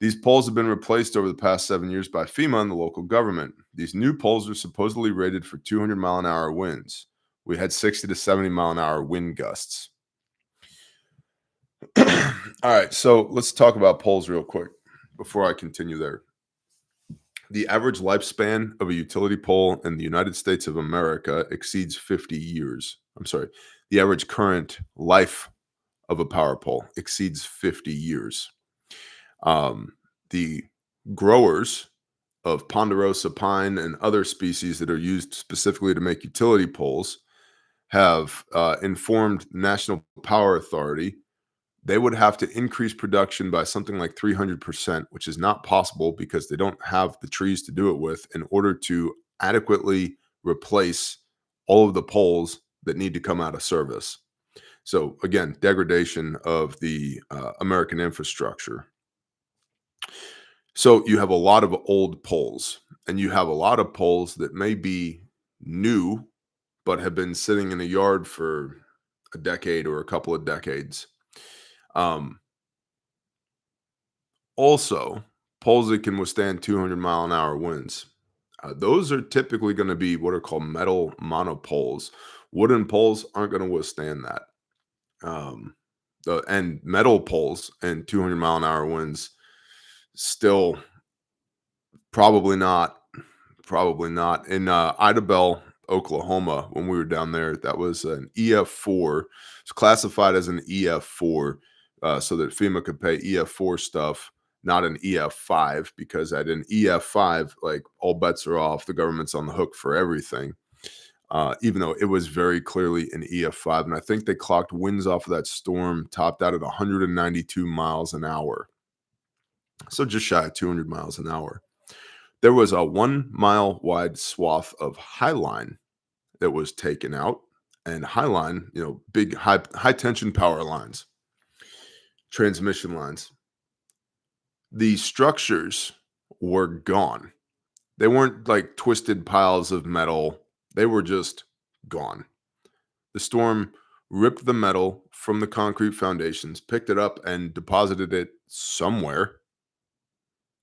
These poles have been replaced over the past 7 years by FEMA and the local government. These new poles are supposedly rated for 200-mile-an-hour winds. We had 60 to 70-mile-an-hour wind gusts. All right, so let's talk about poles real quick before I continue there. The average lifespan of a utility pole in the United States of America exceeds 50 years. I'm sorry. The average current life of a power pole exceeds 50 years. Um, the growers of ponderosa pine and other species that are used specifically to make utility poles have informed the National Power Authority they would have to increase production by something like 300%, which is not possible because they don't have the trees to do it with in order to adequately replace all of the poles that need to come out of service. So, again, degradation of the American infrastructure. So, you have a lot of old poles, and you have a lot of poles that may be new, but have been sitting in a yard for a decade or a couple of decades. Um, Also, poles that can withstand 200-mile-an-hour winds. Those are typically going to be what are called metal monopoles. Wooden poles aren't going to withstand that. Um, and metal poles and 200-mile-an-hour winds still probably not. Probably not. In Idabel, Oklahoma, when we were down there, that was an EF4. It's classified as an EF4 so that FEMA could pay EF4 stuff, not an EF5, because at an EF5, like all bets are off. The government's on the hook for everything, even though it was very clearly an EF5. And I think they clocked winds off of that storm topped out at 192 miles an hour. So just shy of 200 miles an hour. There was a 1 mile wide swath of highline that was taken out, and highline, big high tension power lines, transmission lines. The structures were gone. They weren't like twisted piles of metal. They were just gone. The storm ripped the metal from the concrete foundations, picked it up, and deposited it somewhere.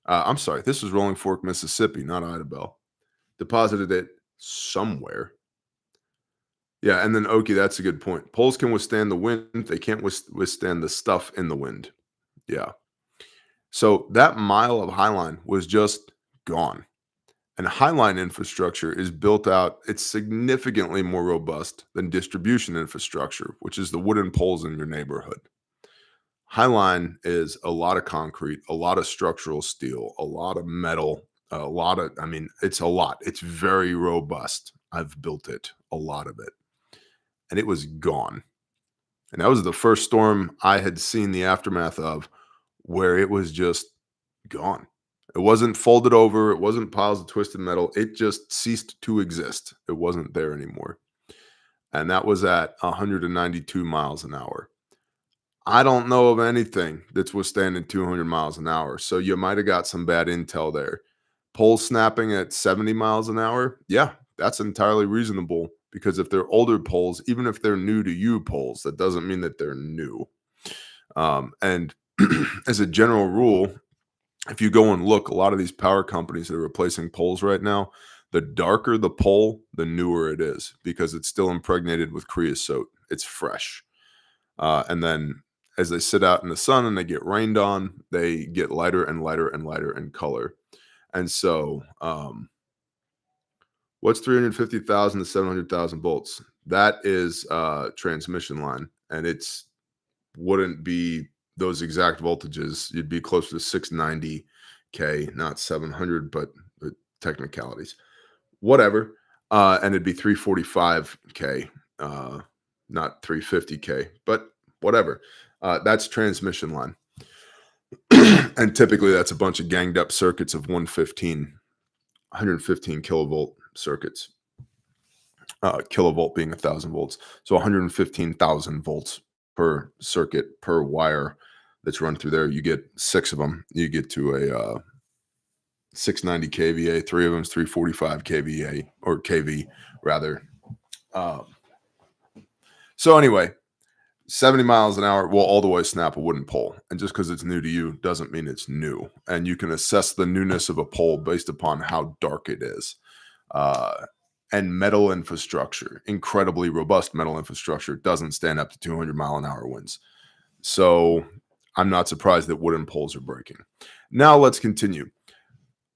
I'm sorry, this was Rolling Fork, Mississippi, not Idabel. Deposited it somewhere. Yeah, and then Okie, that's a good point. Poles can withstand the wind, they can't withstand the stuff in the wind. Yeah. So that mile of highline was just gone. And highline infrastructure is built out, it's significantly more robust than distribution infrastructure, which is the wooden poles in your neighborhood. Highline is a lot of concrete, a lot of structural steel, a lot of metal, it's a lot. It's very robust. I've built it, a lot of it. And it was gone. And that was the first storm I had seen the aftermath of where it was just gone. It wasn't folded over, it wasn't piles of twisted metal. It just ceased to exist. It wasn't there anymore. And that was at 192 miles an hour. I don't know of anything that's withstanding 200 miles an hour. So you might have got some bad intel there. Poles snapping at 70 miles an hour. Yeah, that's entirely reasonable because if they're older poles, even if they're new to you poles, that doesn't mean that they're new. And as a general rule, if you go and look, a lot of these power companies that are replacing poles right now, the darker the pole, the newer it is because it's still impregnated with creosote. It's fresh. And then as they sit out in the sun and they get rained on, they get lighter and lighter and lighter in color. And so, what's 350,000 to 700,000 volts? That is transmission line, and it's wouldn't be those exact voltages. You'd be closer to 690K, not 700, but the technicalities, whatever. And it'd be 345K, not 350K, but whatever. That's transmission line. And typically that's a bunch of ganged up circuits of 115 kilovolt circuits. Kilovolt being 1,000 volts. So 115,000 volts per circuit per wire that's run through there. You get 6 of them. You get to a 690 kVA. 3 of them is 345 kVA or kV rather. So anyway, 70 miles an hour will all the way snap a wooden pole. And just because it's new to you doesn't mean it's new. And you can assess the newness of a pole based upon how dark it is. And metal infrastructure, incredibly robust metal infrastructure, doesn't stand up to 200-mile-an-hour winds. So I'm not surprised that wooden poles are breaking. Now let's continue.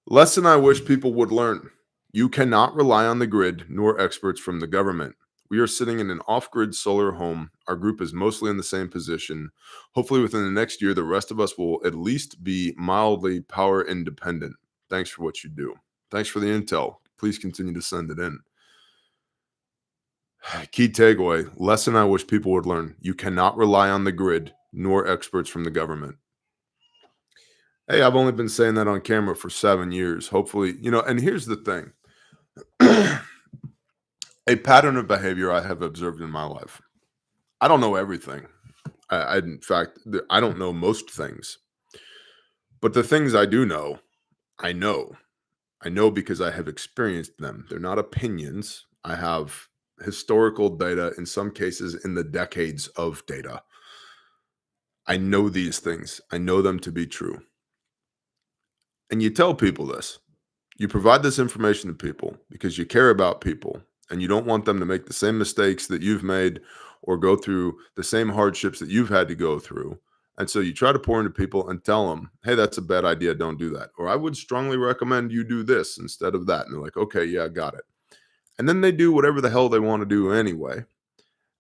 Lesson I wish people would learn. You cannot rely on the grid nor experts from the government. We are sitting in an off grid solar home. Our group is mostly in the same position. Hopefully, within the next year, the rest of us will at least be mildly power independent. Thanks for what you do. Thanks for the intel. Please continue to send it in. Key takeaway lesson I wish people would learn. You cannot rely on the grid nor experts from the government. Hey, I've only been saying that on camera for 7 years. Hopefully, and here's the thing. A pattern of behavior I have observed in my life. I don't know everything. In fact, I don't know most things. But the things I do know, I know. I know because I have experienced them. They're not opinions. I have historical data, in some cases, in the decades of data. I know these things. I know them to be true. And you tell people this. You provide this information to people because you care about people and you don't want them to make the same mistakes that you've made or go through the same hardships that you've had to go through. And so you try to pour into people and tell them, hey, that's a bad idea. Don't do that. Or I would strongly recommend you do this instead of that. And they're like, okay, yeah, I got it. And then they do whatever the hell they want to do anyway.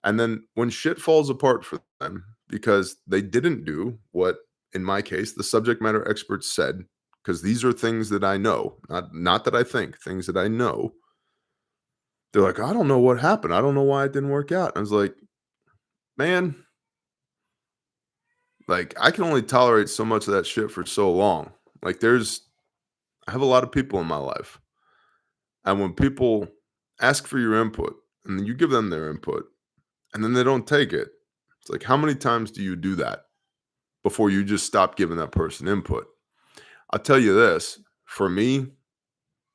And then when shit falls apart for them because they didn't do what, in my case, the subject matter experts said, because these are things that I know, not that I think, things that I know. They're like, I don't know what happened. I don't know why it didn't work out. I was like, man, like I can only tolerate so much of that shit for so long. Like I have a lot of people in my life. And when people ask for your input and then you give them their input and then they don't take it, it's like, how many times do you do that before you just stop giving that person input? I'll tell you this, for me,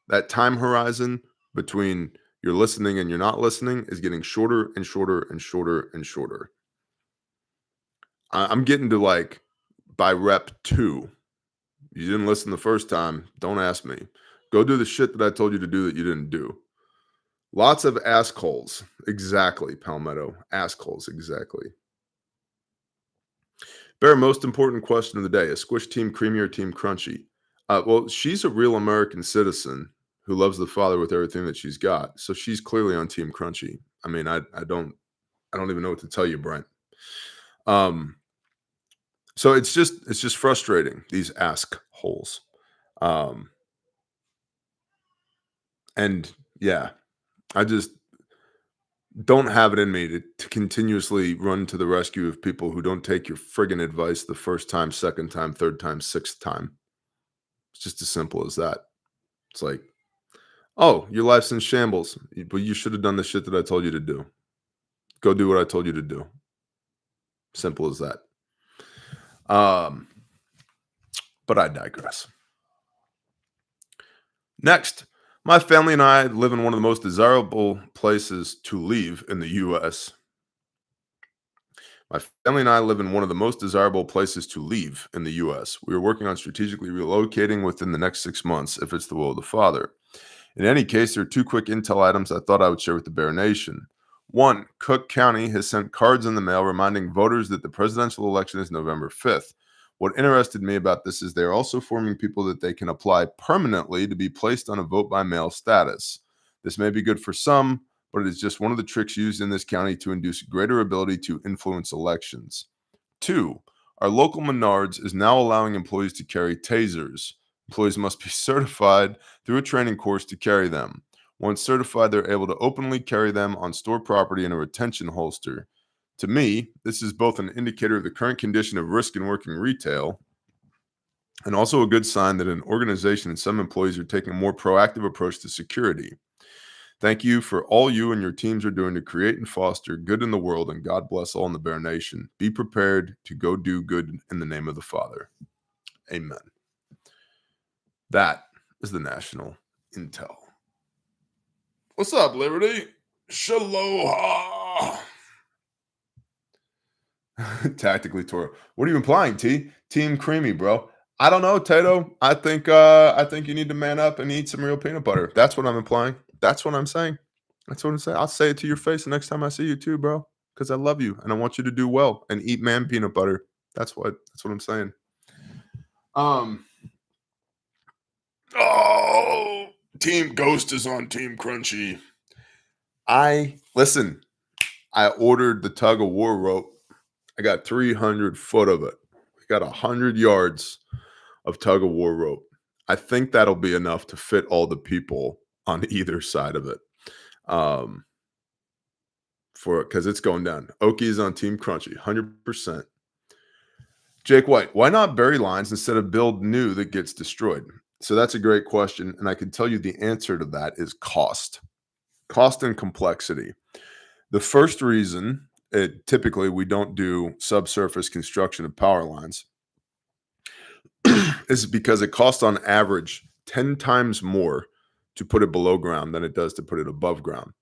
that time horizon between you're listening and you're not listening is getting shorter and shorter and shorter and shorter. I'm getting to like by rep 2. You didn't listen the first time. Don't ask me. Go do the shit that I told you to do that you didn't do. Lots of assholes. Exactly, Palmetto. Assholes, exactly. Bear, most important question of the day. Is Squish Team Creamy or Team Crunchy? Well, she's a real American citizen who loves the father with everything that she's got. So she's clearly on Team Crunchy. I mean, I don't even know what to tell you, Brent. So it's just frustrating, these ask holes. And yeah, I just don't have it in me to continuously run to the rescue of people who don't take your friggin' advice the first time, second time, third time, sixth time. It's just as simple as that. It's like, oh, your life's in shambles, but you should have done the shit that I told you to do. Go do what I told you to do. Simple as that. But I digress. Next, my family and I live in one of the most desirable places to leave in the U.S. My family and I live in one of the most desirable places to leave in the U.S. We are working on strategically relocating within the next 6 months if it's the will of the Father. In any case, there are 2 quick intel items I thought I would share with the Bear Nation. 1, Cook County has sent cards in the mail reminding voters that the presidential election is November 5th. What interested me about this is they're also informing people that they can apply permanently to be placed on a vote-by-mail status. This may be good for some, but it is just one of the tricks used in this county to induce greater ability to influence elections. 2, our local Menards is now allowing employees to carry tasers. Employees must be certified through a training course to carry them. Once certified, they're able to openly carry them on store property in a retention holster. To me, this is both an indicator of the current condition of risk in working retail and also a good sign that an organization and some employees are taking a more proactive approach to security. Thank you for all you and your teams are doing to create and foster good in the world, and God bless all in the Bear Nation. Be prepared to go do good in the name of the Father. Amen. That is the national intel. What's up, Liberty? Shaloha. Tactically Toro. What are you implying, T? Team Creamy, bro. I don't know, Tato. I think you need to man up and eat some real peanut butter. That's what I'm implying. That's what I'm saying. That's what I'm saying. I'll say it to your face the next time I see you too, bro. Because I love you and I want you to do well and eat man peanut butter. That's what I'm saying. Oh, Team Ghost is on Team Crunchy. Listen, I ordered the tug of war rope. I got 300 foot of it. I got 100 yards of tug of war rope. I think that'll be enough to fit all the people on either side of it. Because it's going down. Okie is on Team Crunchy, 100%. Jake White, why not bury lines instead of build new that gets destroyed? So that's a great question. And I can tell you the answer to that is cost and complexity. The first reason typically we don't do subsurface construction of power lines is because it costs on average 10 times more to put it below ground than it does to put it above ground.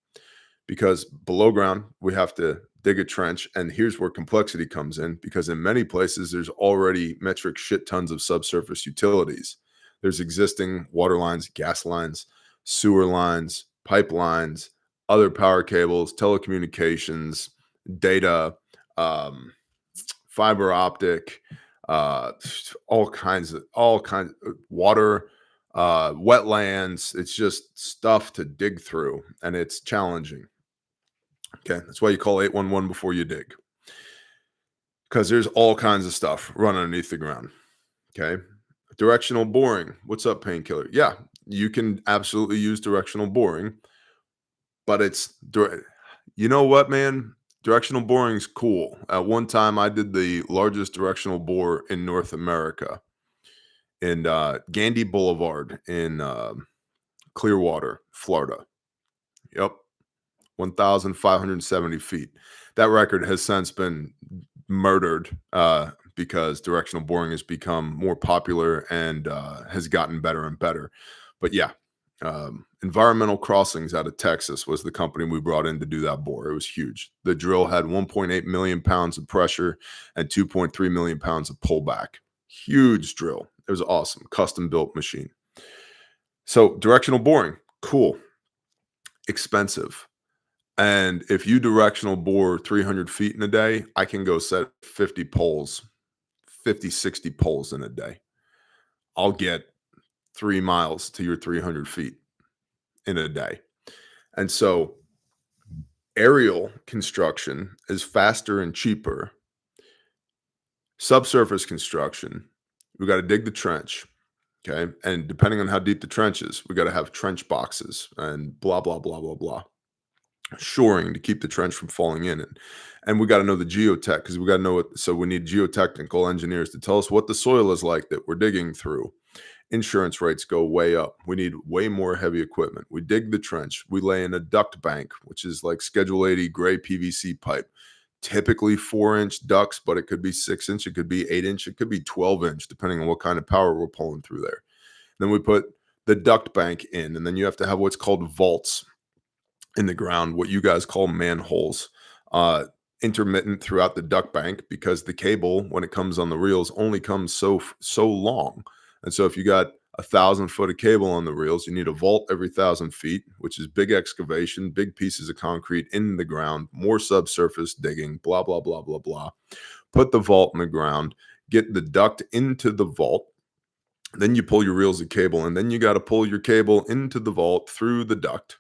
Because below ground, we have to dig a trench. And here's where complexity comes in, because in many places, there's already metric shit tons of subsurface utilities. There's existing water lines, gas lines, sewer lines, pipelines, other power cables, telecommunications, data, fiber optic, all kinds of water, wetlands. It's just stuff to dig through, and it's challenging. Okay, that's why you call 811 before you dig, because there's all kinds of stuff running underneath the ground. Okay, directional boring. What's up, painkiller? Yeah, you can absolutely use directional boring, but you know what, man? Directional boring is cool. At one time, I did the largest directional bore in North America in Gandy Boulevard in Clearwater, Florida. Yep, 1,570 feet. That record has since been murdered because directional boring has become more popular and has gotten better and better. But yeah, Environmental Crossings out of Texas was the company we brought in to do that bore. It was huge. The drill had 1.8 million pounds of pressure and 2.3 million pounds of pullback. Huge drill. It was awesome. Custom built machine. So directional boring, cool, expensive. And if you directional bore 300 feet in a day, I can go set 50 poles, 50, 60 poles in a day. I'll get 3 miles to your 300 feet in a day. And so aerial construction is faster and cheaper. Subsurface construction, we got to dig the trench. Okay. And depending on how deep the trench is, we got to have trench boxes and blah, blah, blah, blah, blah. Shoring to keep the trench from falling in. And we got to know the geotech, because we got to know it. So we need geotechnical engineers to tell us what the soil is like that we're digging through. Insurance rates go way up. We need way more heavy equipment. We dig the trench. We lay in a duct bank, which is like Schedule 80 gray PVC pipe. Typically 4-inch ducts, but it could be 6-inch, it could be 8-inch, it could be 12-inch, depending on what kind of power we're pulling through there. Then we put the duct bank in, and then you have to have what's called vaults in the ground, what you guys call manholes, intermittent throughout the duct bank, because the cable, when it comes on the reels, only comes so long. And so if you got 1,000 foot of cable on the reels, you need a vault every 1,000 feet, which is big excavation, big pieces of concrete in the ground, more subsurface digging, blah, blah, blah, blah, blah. Put the vault in the ground, get the duct into the vault. Then you pull your reels of cable, and then you got to pull your cable into the vault through the duct.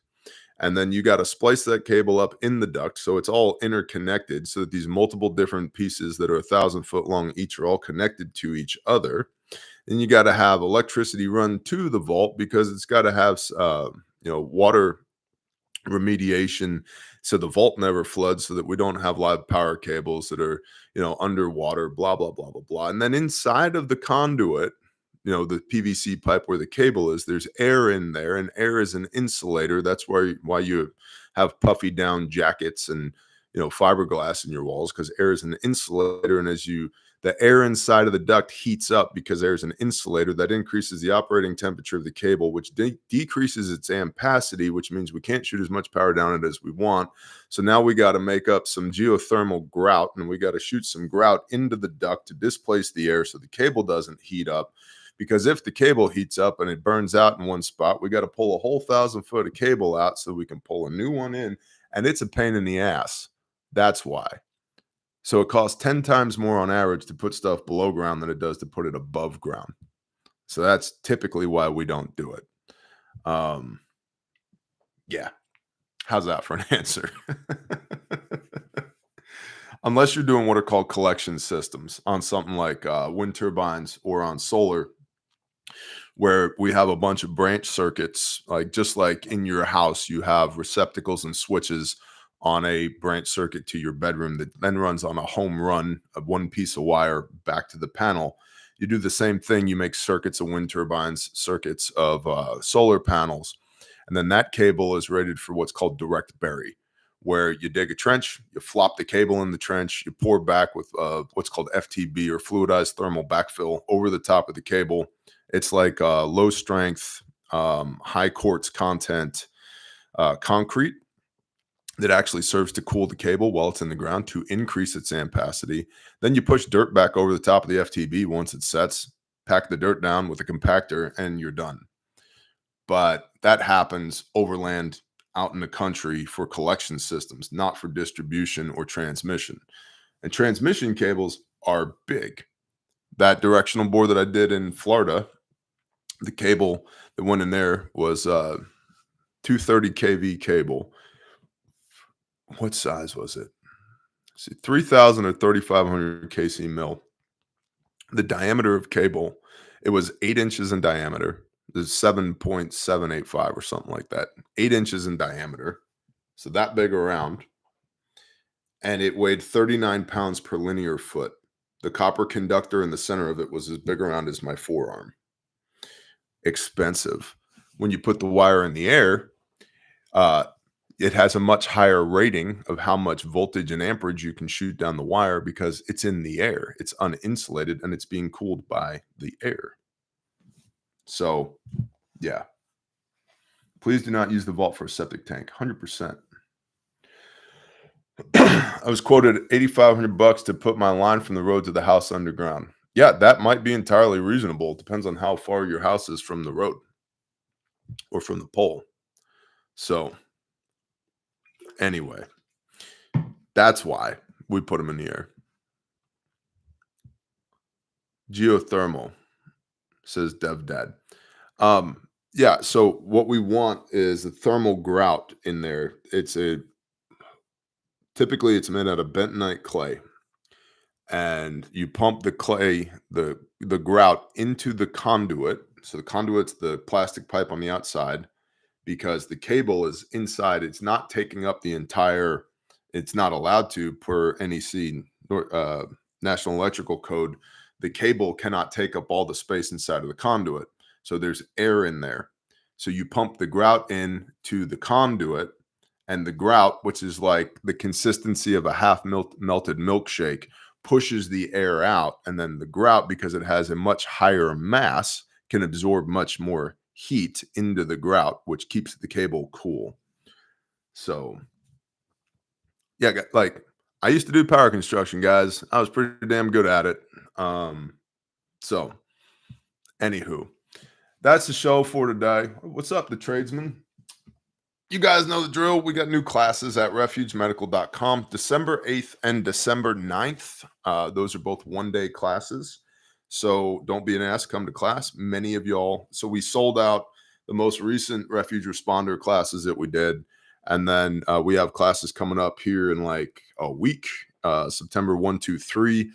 And then you got to splice that cable up in the duct, so it's all interconnected, so that these multiple different pieces that are 1,000 foot long each are all connected to each other. And you got to have electricity run to the vault, because it's got to have water remediation, so the vault never floods, so that we don't have live power cables that are underwater, blah, blah, blah, blah, blah. And then inside of the conduit, the PVC pipe where the cable is, there's air in there, and air is an insulator. That's why you have puffy down jackets and fiberglass in your walls, because air is an insulator. And as the air inside of the duct heats up, because there's an insulator that increases the operating temperature of the cable, which decreases its ampacity, which means we can't shoot as much power down it as we want. So now we got to make up some geothermal grout, and we got to shoot some grout into the duct to displace the air so the cable doesn't heat up. Because if the cable heats up and it burns out in one spot, we got to pull a whole 1,000 foot of cable out so we can pull a new one in, and it's a pain in the ass. That's why. So it costs 10 times more on average to put stuff below ground than it does to put it above ground. So that's typically why we don't do it. Um, yeah. How's that for an answer? Unless you're doing what are called collection systems on something like wind turbines or on solar, where we have a bunch of branch circuits, like just like in your house, you have receptacles and switches on a branch circuit to your bedroom that then runs on a home run of one piece of wire back to the panel. You do the same thing. You make circuits of wind turbines, circuits of solar panels, and then that cable is rated for what's called direct bury, where you dig a trench, you flop the cable in the trench, you pour back with what's called FTB or fluidized thermal backfill over the top of the cable. It's like low strength, high quartz content concrete that actually serves to cool the cable while it's in the ground to increase its ampacity. Then you push dirt back over the top of the FTB once it sets, pack the dirt down with a compactor, and you're done. But that happens overland out in the country for collection systems, not for distribution or transmission. And transmission cables are big. That directional bore that I did in Florida, the cable that went in there was 230 kV cable. What size was it? See, 3,000 or 3,500 kc mil. The diameter of cable, it was 8 inches in diameter. There's 7.785 or something like that. 8 inches in diameter. So that big around. And it weighed 39 pounds per linear foot. The copper conductor in the center of it was as big around as my forearm. Expensive. When you put the wire in the air, it has a much higher rating of how much voltage and amperage you can shoot down the wire because it's in the air. It's uninsulated and it's being cooled by the air. So, yeah. Please do not use the vault for a septic tank. 100%. I was quoted $8,500 to put my line from the road to the house underground. Yeah, that might be entirely reasonable. It depends on how far your house is from the road or from the pole. So, anyway, that's why we put them in the air. Geothermal, says DevDad. Yeah, so what we want is a thermal grout in there. Typically it's made out of bentonite clay. And you pump the clay, the grout into the conduit. So the conduit's the plastic pipe on the outside because the cable is inside. It's not taking up the entire, it's not allowed to per NEC, National Electrical Code. The cable cannot take up all the space inside of the conduit. So there's air in there. So you pump the grout in to the conduit, and the grout, which is like the consistency of a half melted milkshake, pushes the air out. And then the grout, because it has a much higher mass, can absorb much more heat into the grout, which keeps the cable cool. So, yeah, like I used to do power construction, guys. I was pretty damn good at it. So, anywho, that's the show for today. What's up, the tradesman? You guys know the drill. We got new classes at refugemedical.com, December 8th and December 9th. Those are both one-day classes. So don't be an ass, come to class. Many of y'all. So we sold out the most recent refuge responder classes that we did. And then we have classes coming up here in like a week, September 1, 2, 3.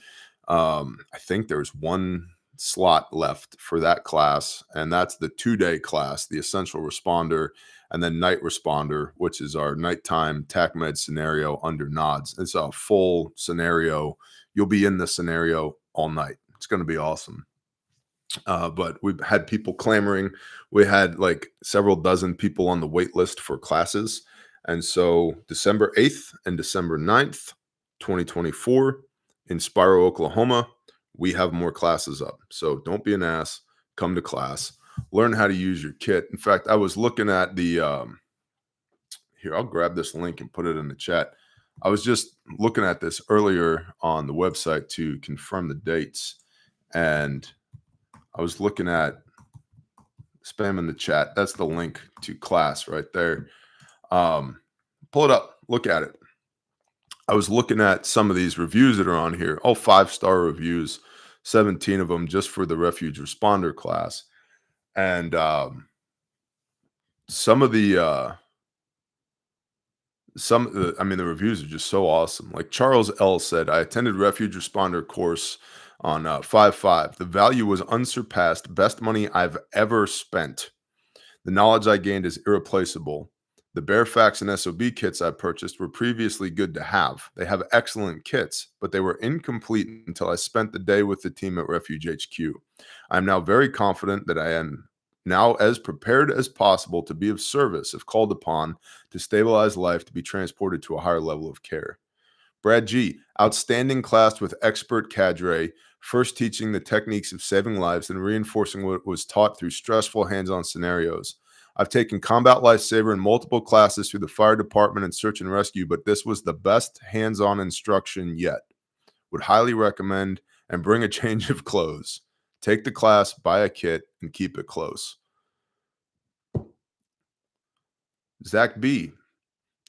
I think there's one slot left for that class. And that's the 2-day class, the essential responder, and then night responder, which is our nighttime TACMED scenario under NODS. It's a full scenario. You'll be in the scenario all night. It's going to be awesome. But we've had people clamoring. We had like several dozen people on the wait list for classes. And so December 8th and December 9th, 2024 in Spiro, Oklahoma, we have more classes up. So don't be an ass. Come to class. Learn how to use your kit. In fact, I was looking at the here, I'll grab this link and put it in the chat. I was just looking at this earlier on the website to confirm the dates, and I was looking at spam in the chat. That's the link to class right there. Pull it up, look at it. I was looking at some of these reviews that are on here, all 5-star reviews. 17 of them just for the refuge responder class. And some of the I mean, the reviews are just so awesome. Like Charles L said, I attended refuge responder course on 5/5. The value was unsurpassed, best money I've ever spent. The knowledge I gained is irreplaceable. The Bearfax and SOB kits I purchased were previously good to have. They have excellent kits, but they were incomplete until I spent the day with the team at Refuge HQ. I am now very confident that I am now as prepared as possible to be of service if called upon to stabilize life to be transported to a higher level of care. Brad G, outstanding class with expert cadre, first teaching the techniques of saving lives and reinforcing what was taught through stressful hands-on scenarios. I've taken combat lifesaver in multiple classes through the fire department and search and rescue, but this was the best hands-on instruction yet. Would highly recommend, and bring a change of clothes. Take the class, buy a kit, and keep it close. Zach B,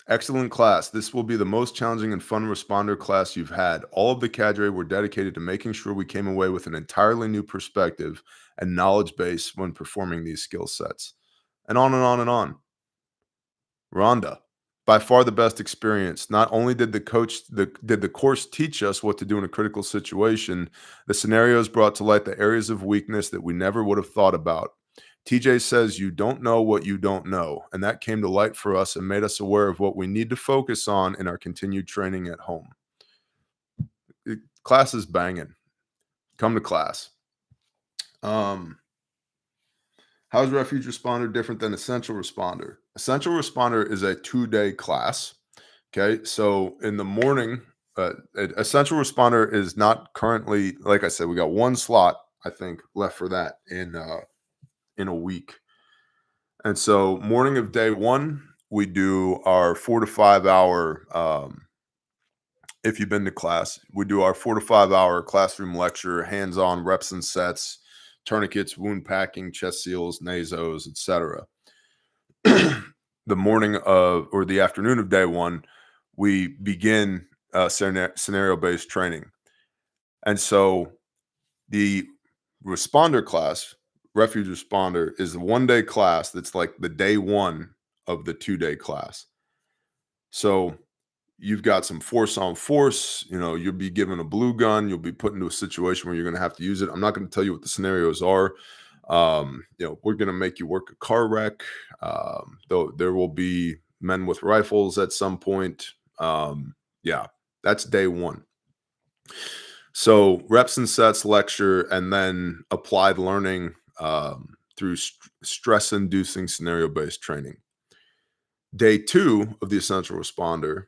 excellent class. This will be the most challenging and fun responder class you've had. All of the cadre were dedicated to making sure we came away with an entirely new perspective and knowledge base when performing these skill sets. And on and on and on. Rhonda, by far the best experience. Not only did the course teach us what to do in a critical situation, the scenarios brought to light the areas of weakness that we never would have thought about. TJ says you don't know what you don't know, and that came to light for us and made us aware of what we need to focus on in our continued training at home. Class is banging. Come to class. How is refuge responder different than essential responder? Essential responder is a 2-day class. Okay, so in the morning, essential responder is not currently, like I said, we got one slot I think left for that in a week. And so morning of day one, we do our 4 to 5 hour. If you've been to class, we do our 4 to 5 hour classroom lecture, hands-on reps and sets, tourniquets, wound packing, chest seals, nasos, etc. The morning of or the afternoon of day one, we begin scenario-based training. And so the responder class, refuge responder, is the 1-day class that's like the day one of the 2-day class. So you've got some force on force. You'll be given a blue gun. You'll be put into a situation where you're going to have to use it. I'm not going to tell you what the scenarios are. We're going to make you work a car wreck. Though there will be men with rifles at some point. Yeah, that's day one. So reps and sets lecture, and then applied learning through stress-inducing scenario-based training. Day two of the essential responder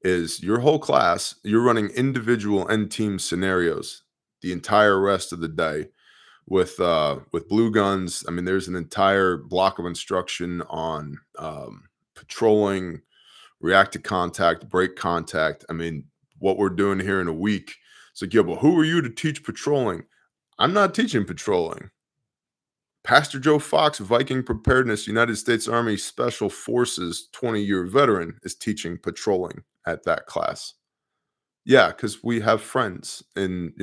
is your whole class. You're running individual and team scenarios the entire rest of the day with blue guns. I mean, there's an entire block of instruction on patrolling, react to contact, break contact. I mean, what we're doing here in a week. It's like, yeah, but who are you to teach patrolling? I'm not teaching patrolling. Pastor Joe Fox, Viking Preparedness, United States Army Special Forces 20-year veteran, is teaching patrolling at that class. Yeah, because we have friends in,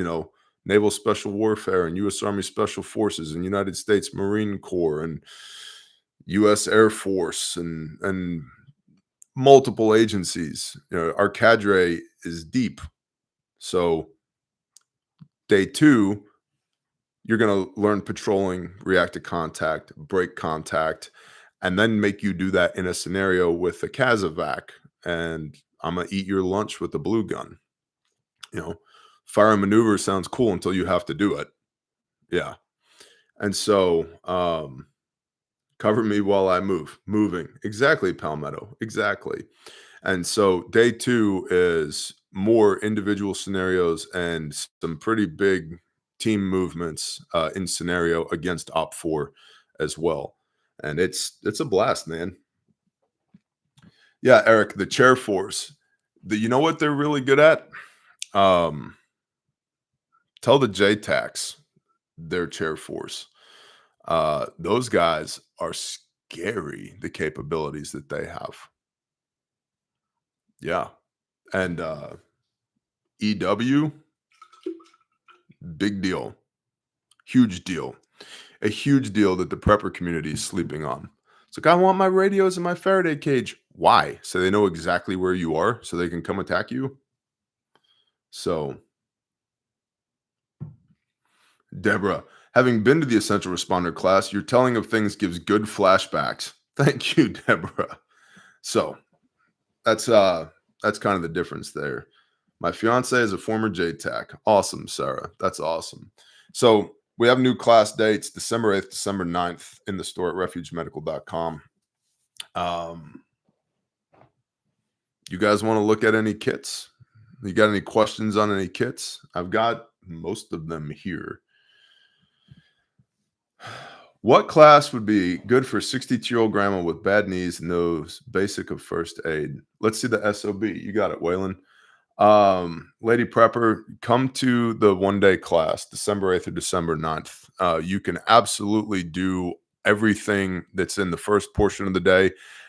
Naval Special Warfare and U.S. Army Special Forces and United States Marine Corps and U.S. Air Force and multiple agencies. Our cadre is deep. So day two, you're going to learn patrolling, react to contact, break contact, and then make you do that in a scenario with a Casevac. And I'm going to eat your lunch with a blue gun. Fire and maneuver sounds cool until you have to do it. Yeah. And so, cover me while I moving. Exactly, Palmetto. Exactly. And so day two is more individual scenarios and some pretty big team movements in scenario against Op 4 as well. And it's a blast, man. Yeah, Eric, the chair force. You know what they're really good at? Tell the JTACs their chair force. Those guys are scary, the capabilities that they have. Yeah. And EW, Big deal. Huge deal. A huge deal that the prepper community is sleeping on. It's like, I want my radios in my Faraday cage. Why? So they know exactly where you are so they can come attack you? So, Deborah, having been to the essential responder class, your telling of things gives good flashbacks. Thank you, Deborah. So, that's kind of the difference there. My fiance is a former JTAC. Awesome, Sarah. That's awesome. So we have new class dates, December 8th, December 9th in the store at refugemedical.com. You guys want to look at any kits? You got any questions on any kits? I've got most of them here. What class would be good for 62-year-old grandma with bad knees, knows basic of first aid? Let's see the SOB. You got it, Waylon. Lady Prepper, come to the one-day class, December 8th or December 9th. You can absolutely do everything that's in the first portion of the day.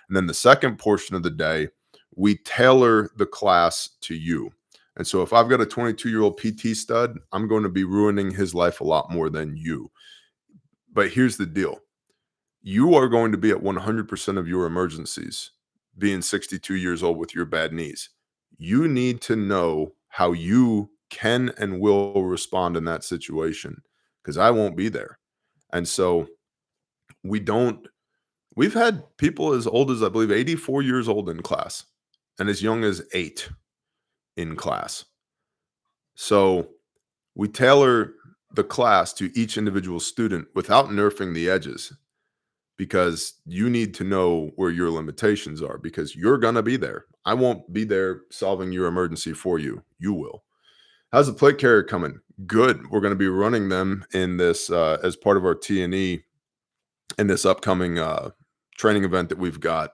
And then the second portion of the day, we tailor the class to you. And so if I've got a 22-year-old PT stud, I'm going to be ruining his life a lot more than you. But here's the deal. You are going to be at 100% of your emergencies, being 62 years old with your bad knees. You need to know how you can and will respond in that situation because I won't be there. And so we've had people as old as I believe 84 years old in class and as young as 8 in class. So we tailor the class to each individual student without nerfing the edges because you need to know where your limitations are because you're going to be there. I won't be there solving your emergency for you. You will. How's the plate carrier coming? Good. We're going to be running them in this as part of our T&E in this upcoming training event that we've got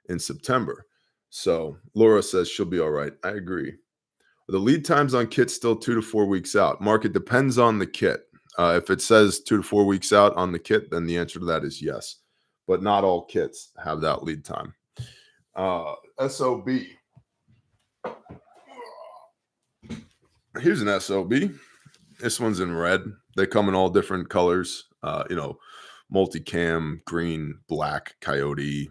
in September. So Laura says she'll be all right. I agree. The lead times on kits still 2 to 4 weeks out. Mark, it depends on the kit. If it says 2 to 4 weeks out on the kit, then the answer to that is yes. But not all kits have that lead time. SOB. Here's an SOB. This one's in red. They come in all different colors. Multicam, green, black, coyote.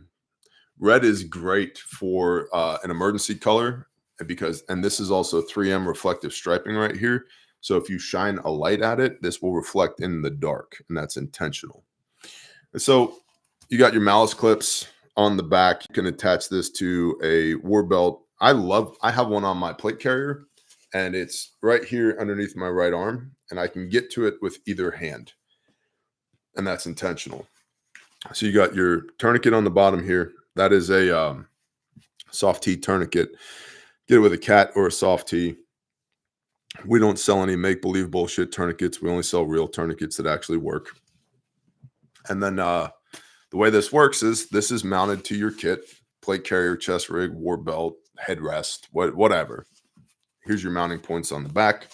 Red is great for an emergency color and this is also 3M reflective striping right here. So if you shine a light at it, this will reflect in the dark, and that's intentional. And so you got your malice clips on the back. You can attach this to a war belt. I have one on my plate carrier, and it's right here underneath my right arm, and I can get to it with either hand, and that's intentional. So you got your tourniquet on the bottom here. That is a soft T tourniquet. Get it with a cat or a soft T. We don't sell any make-believe bullshit tourniquets. We only sell real tourniquets that actually work. And then the way this works is this is mounted to your kit, plate carrier, chest rig, war belt, headrest, whatever. Here's your mounting points on the back.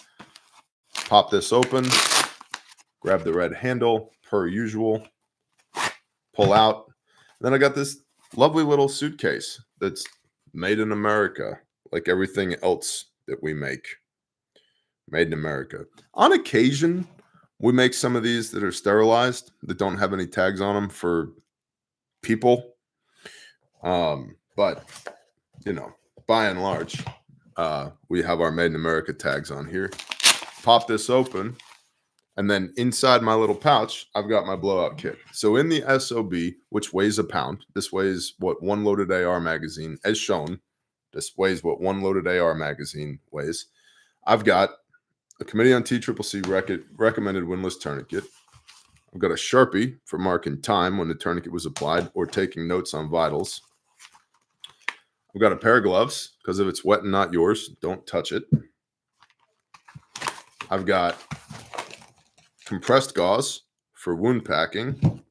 Pop this open, grab the red handle per usual, pull out. Then I got this lovely little suitcase that's made in America, like everything else that we make. Made in America. On occasion, we make some of these that are sterilized that don't have any tags on them for people. But by and large, we have our Made in America tags on here. Pop this open, and then inside my little pouch, I've got my blowout kit. So in the SOB, which weighs a pound, this weighs what one loaded AR magazine, as shown, this weighs what one loaded AR magazine weighs. I've got a Committee on TCCC recommended windlass tourniquet. I've got a Sharpie for marking time when the tourniquet was applied or taking notes on vitals. I've got a pair of gloves because if it's wet and not yours, don't touch it. I've got compressed gauze for wound packing.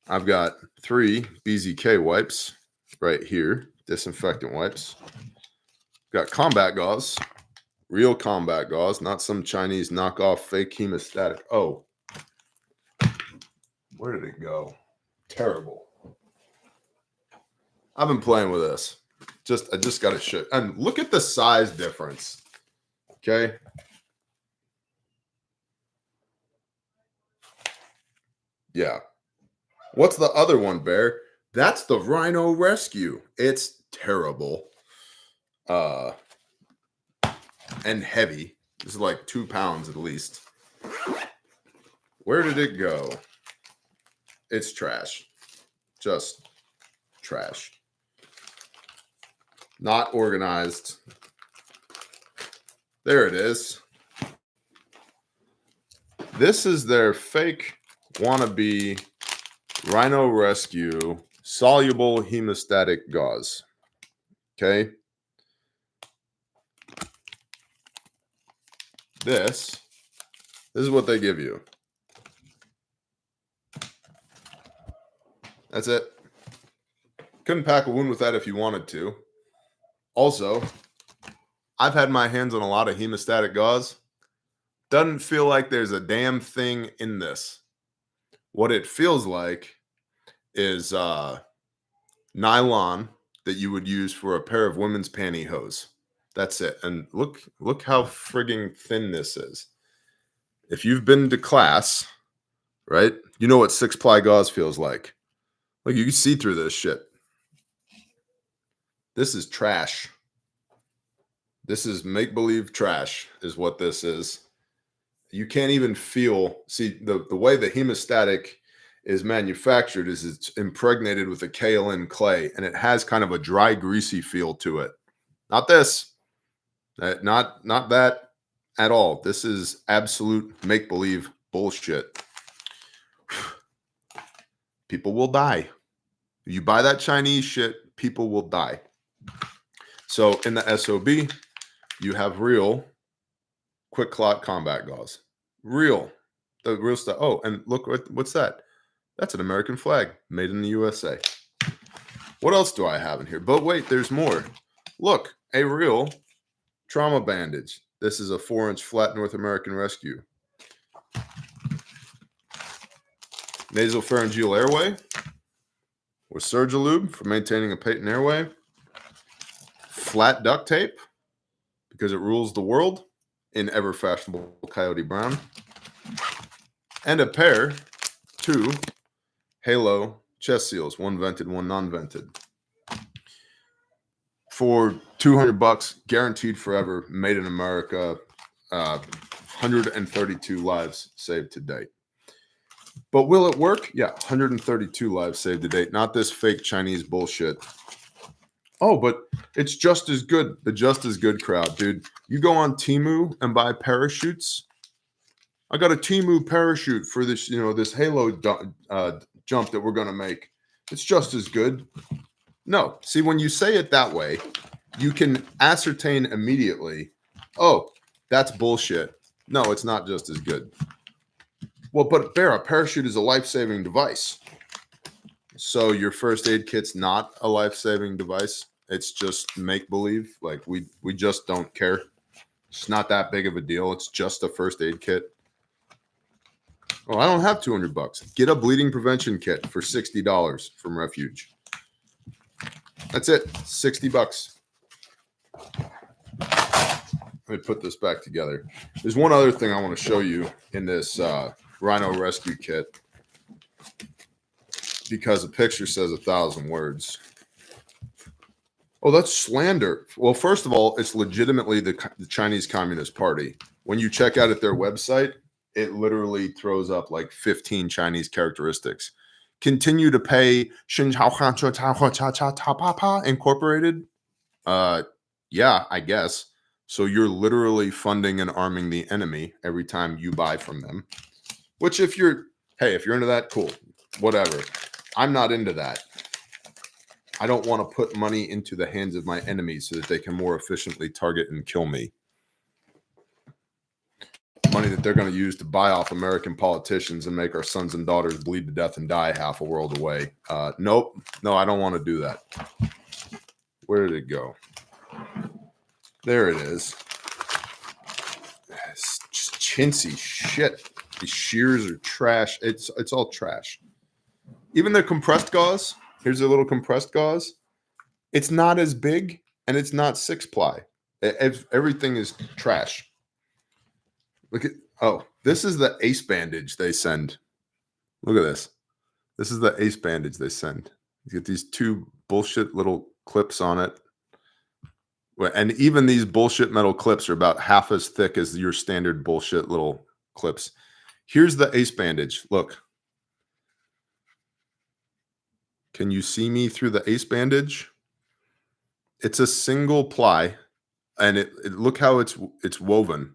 I've got 3 BZK wipes right here, disinfectant wipes. Got combat gauze. Real combat gauze, not some Chinese knockoff fake hemostatic. Oh, where did it go? Terrible. I've been playing with this. I just got to show. And look at the size difference. Okay. Yeah. What's the other one, Bear? That's the Rhino Rescue. It's terrible. And heavy. This is like 2 pounds at least. Where did it go? It's trash. Just trash. Not organized. There it is. This is their fake wannabe Rhino Rescue soluble hemostatic gauze. Okay. This is what they give you. That's it. Couldn't pack a wound with that if you wanted to. Also, I've had my hands on a lot of hemostatic gauze. Doesn't feel like there's a damn thing in this. What it feels like is nylon that you would use for a pair of women's pantyhose. That's it. And look how frigging thin this is. If you've been to class, right, you know what 6-ply gauze feels like. Like, you can see through this shit. This is trash. This is make-believe trash is what this is. You can't even feel, see, the way the hemostatic is manufactured is it's impregnated with a kaolin clay, and it has kind of a dry, greasy feel to it. Not this. Not that at all. This is absolute make-believe bullshit. People will die. If you buy that Chinese shit, people will die. So in the SOB, you have real quick clot combat gauze. The real stuff. Oh, and look, what's that? That's an American flag made in the USA. What else do I have in here? But wait, there's more. Look, a real trauma bandage. This is a 4-inch flat North American Rescue. Nasopharyngeal airway with Surgilube for maintaining a patent airway. Flat duct tape because it rules the world in ever fashionable Coyote Brown. And a pair, 2 Halo chest seals, one vented, one non-vented. For $200, guaranteed forever, made in America. 132 lives saved to date. But will it work? Yeah, 132 lives saved to date. Not this fake Chinese bullshit. Oh, but it's just as good. The just as good crowd, dude. You go on Temu and buy parachutes. I got a Temu parachute for this, this Halo jump that we're going to make. It's just as good. No. See, when you say it that way, you can ascertain immediately, oh, that's bullshit. No, it's not just as good. Well, but Bear, a parachute is a life-saving device. So your first aid kit's not a life-saving device. It's just make-believe. Like, we just don't care. It's not that big of a deal. It's just a first aid kit. Oh, I don't have $200. Get a bleeding prevention kit for $60 from Refuge. That's it. $60. Let me put this back together. There's one other thing I want to show you in this Rhino Rescue Kit, because a picture says 1,000 words. Oh, that's slander. Well, first of all, it's legitimately the Chinese Communist Party. When you check out at their website, it literally throws up like 15 Chinese characteristics. Continue to pay Incorporated. Yeah, I guess. So you're literally funding and arming the enemy every time you buy from them. Which if you're into that, cool. Whatever. I'm not into that. I don't want to put money into the hands of my enemies so that they can more efficiently target and kill me. Money that they're going to use to buy off American politicians and make our sons and daughters bleed to death and die half a world away. Nope. No, I don't want to do that. Where did it go? There it is. It's just chintzy shit. These shears are trash. It's all trash. Even the compressed gauze. Here's a little compressed gauze. It's not as big, and it's not 6-ply. Everything is trash. Look at, this is the ace bandage they send. Look at this. This is the ace bandage they send. You get these two bullshit little clips on it. And even these bullshit metal clips are about half as thick as your standard bullshit little clips. Here's the ace bandage. Look. Can you see me through the ace bandage? It's a single ply, and it look how it's woven.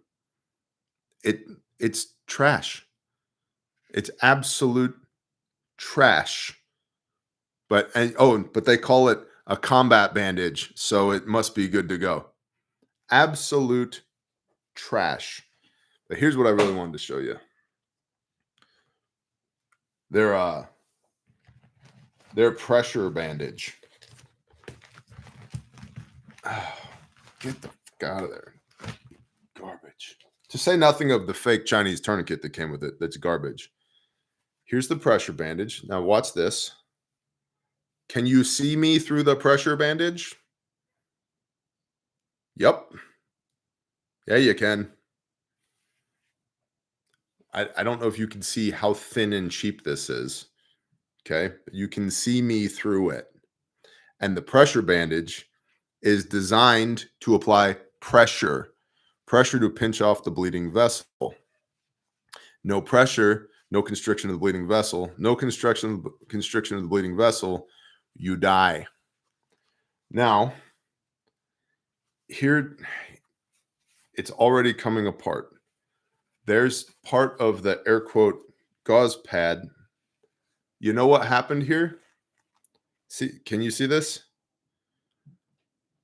It's trash. It's absolute trash. But they call it a combat bandage, so it must be good to go. Absolute trash. But here's what I really wanted to show you. Their pressure bandage. Get the fuck out of there. Garbage. To say nothing of the fake Chinese tourniquet that came with it. That's garbage. Here's the pressure bandage. Now watch this. Can you see me through the pressure bandage? Yep. Yeah, you can. I don't know if you can see how thin and cheap this is. Okay. You can see me through it. And the pressure bandage is designed to apply pressure to pinch off the bleeding vessel. No pressure, no constriction of the bleeding vessel, no constriction of the bleeding vessel, you die. Now, here, it's already coming apart. There's part of the air quote gauze pad. You know what happened here? See, can you see this?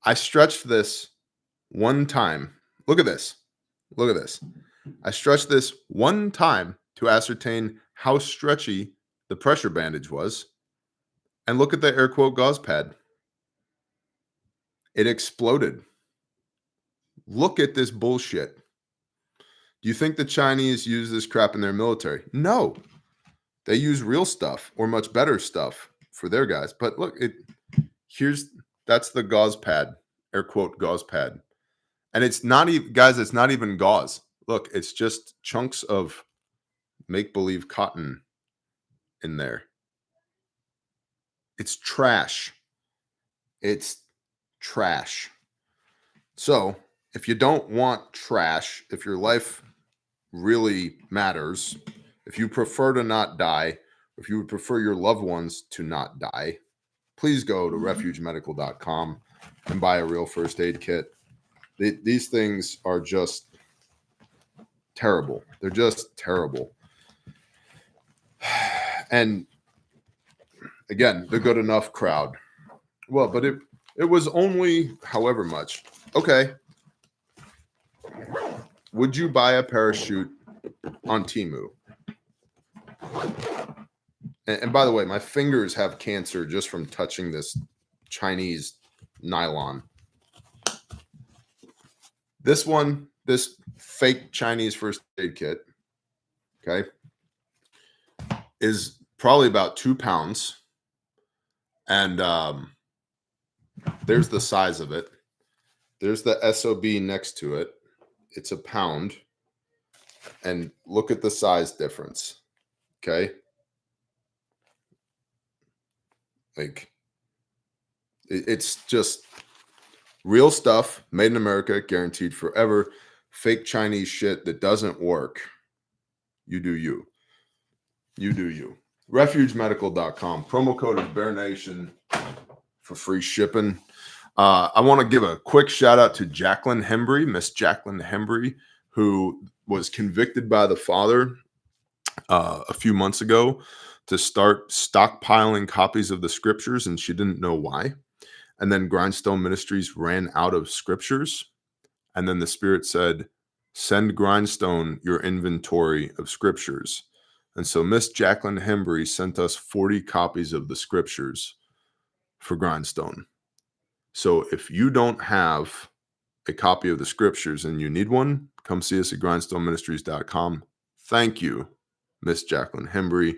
I stretched this one time. Look at this. Look at this. I stretched this one time to ascertain how stretchy the pressure bandage was. And look at the air quote gauze pad. It exploded. Look at this bullshit. Do you think the Chinese use this crap in their military? No. They use real stuff or much better stuff for their guys. But look, that's the gauze pad, air quote gauze pad. And it's not even, guys, it's not even gauze. Look, it's just chunks of make-believe cotton in there. It's trash. It's trash. So if you don't want trash, if your life really matters, if you prefer to not die, if you would prefer your loved ones to not die, please go to refugemedical.com and buy a real first aid kit. These things are just terrible. They're just terrible. And again, the good enough crowd. Well, but it was only however much. Okay. Would you buy a parachute on Temu? And by the way, my fingers have cancer just from touching this Chinese nylon. This one, this fake Chinese first aid kit, okay, is probably about 2 pounds. And there's the size of it. There's the SOB next to it. It's a pound. And look at the size difference. Okay. Like, it's just real stuff made in America, guaranteed forever. Fake Chinese shit that doesn't work. You do you. You do you. Refugemedical.com. Promo code is BearNation for free shipping. I want to give a quick shout out to Jacqueline Hembry, Miss Jacqueline Hembry, who was convicted by the father a few months ago to start stockpiling copies of the scriptures, and she didn't know why. And then Grindstone Ministries ran out of scriptures. And then the Spirit said, send Grindstone your inventory of scriptures. And so Miss Jacqueline Hembry sent us 40 copies of the scriptures for Grindstone. So if you don't have a copy of the scriptures and you need one, come see us at grindstoneministries.com. Thank you, Miss Jacqueline Hembry.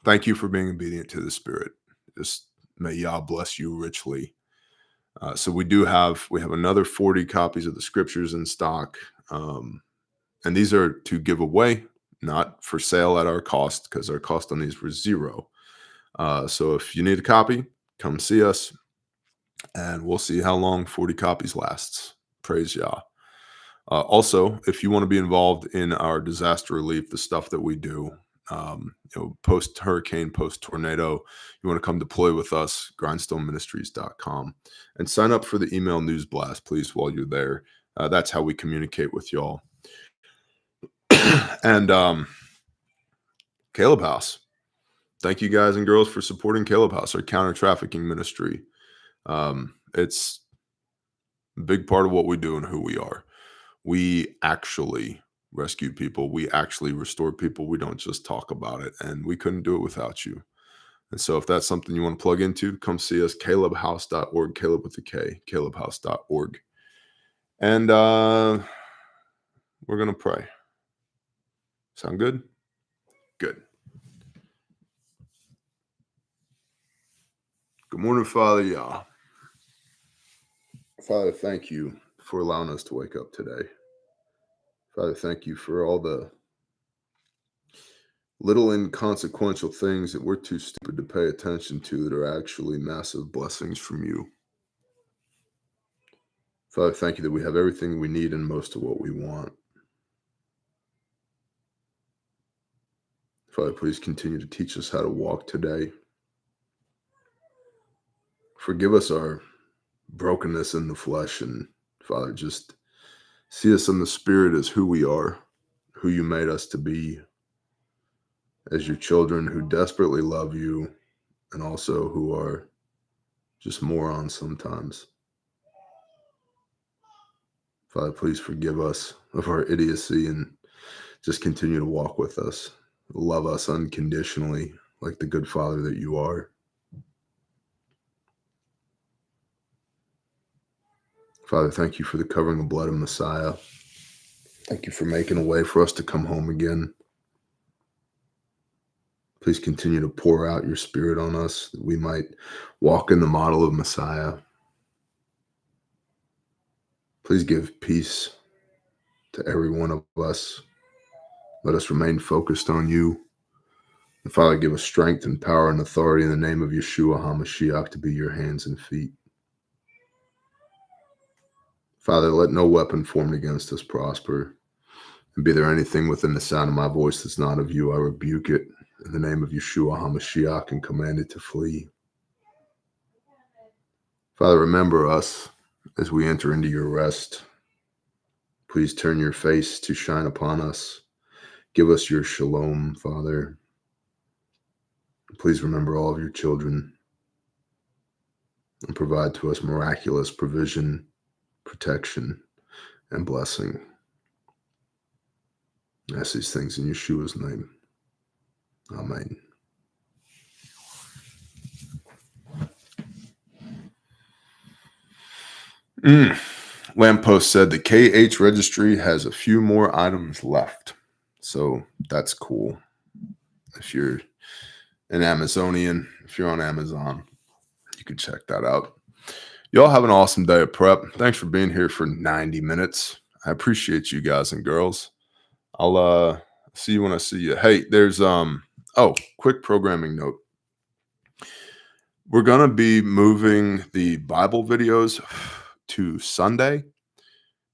Thank you for being obedient to the Spirit. Just may Yah bless you richly. So we have another 40 copies of the scriptures in stock. And these are to give away. not for sale at our cost, because our cost on these were zero. So if you need a copy, come see us, and we'll see how long 40 copies lasts. Praise Yah. Also, if you want to be involved in our disaster relief, the stuff that we do, post hurricane, post tornado, you want to come deploy with us, grindstoneministries.com, and sign up for the email news blast, please, while you're there. That's how we communicate with y'all. And Caleb House. Thank you guys and girls for supporting Caleb House, our counter trafficking ministry. It's a big part of what we do and who we are. We actually rescue people. We actually restore people. We don't just talk about it, and we couldn't do it without you. And so if that's something you want to plug into, come see us, calebhouse.org, Caleb with a K, calebhouse.org. And we're going to pray. Sound good? Good. Good morning, Father Yah. Father, thank you for allowing us to wake up today. Father, thank you for all the little inconsequential things that we're too stupid to pay attention to that are actually massive blessings from you. Father, thank you that we have everything we need and most of what we want. Father, please continue to teach us how to walk today. Forgive us our brokenness in the flesh, and Father, just see us in the spirit as who we are, who you made us to be, as your children who desperately love you and also who are just morons sometimes. Father, please forgive us of our idiocy and just continue to walk with us. Love us unconditionally like the good Father that you are. Father, thank you for the covering the blood of Messiah. Thank you for making a way for us to come home again. Please continue to pour out your spirit on us that we might walk in the model of Messiah. Please give peace to every one of us. Let us remain focused on you. And Father, give us strength and power and authority in the name of Yeshua HaMashiach to be your hands and feet. Father, let no weapon formed against us prosper. And be there anything within the sound of my voice that's not of you, I rebuke it in the name of Yeshua HaMashiach and command it to flee. Father, remember us as we enter into your rest. Please turn your face to shine upon us. Give us your shalom, Father. Please remember all of your children and provide to us miraculous provision, protection, and blessing. I ask these things in Yeshua's name. Amen. Lamppost said the KH registry has a few more items left. So that's cool. If you're an Amazonian, if you're on Amazon, you can check that out. Y'all have an awesome day of prep. Thanks for being here for 90 minutes. I appreciate you guys and girls. I'll see you when I see you. Hey, there's quick programming note. We're gonna be moving the Bible videos to Sunday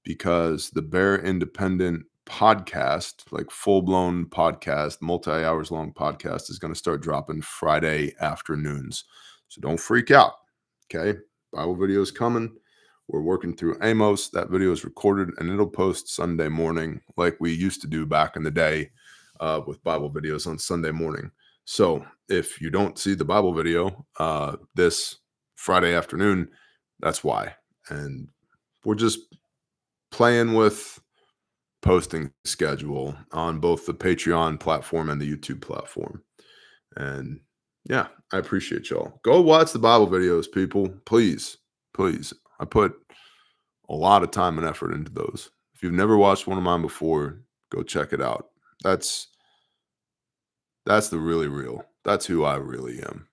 because the Bear Independent podcast, like full-blown podcast, multi-hours long podcast, is going to start dropping Friday afternoons. So don't freak out. Okay. Bible video is coming. We're working through Amos. That video is recorded and it'll post Sunday morning like we used to do back in the day with Bible videos on Sunday morning. So if you don't see the Bible video this Friday afternoon, that's why. And we're just playing with posting schedule on both the Patreon platform and the YouTube platform. And yeah, I appreciate y'all. Go watch the Bible videos, people. Please, please. I put a lot of time and effort into those. If you've never watched one of mine before, go check it out. That's the really real. That's who I really am.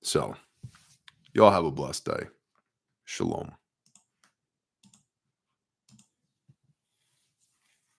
So, y'all have a blessed day. Shalom.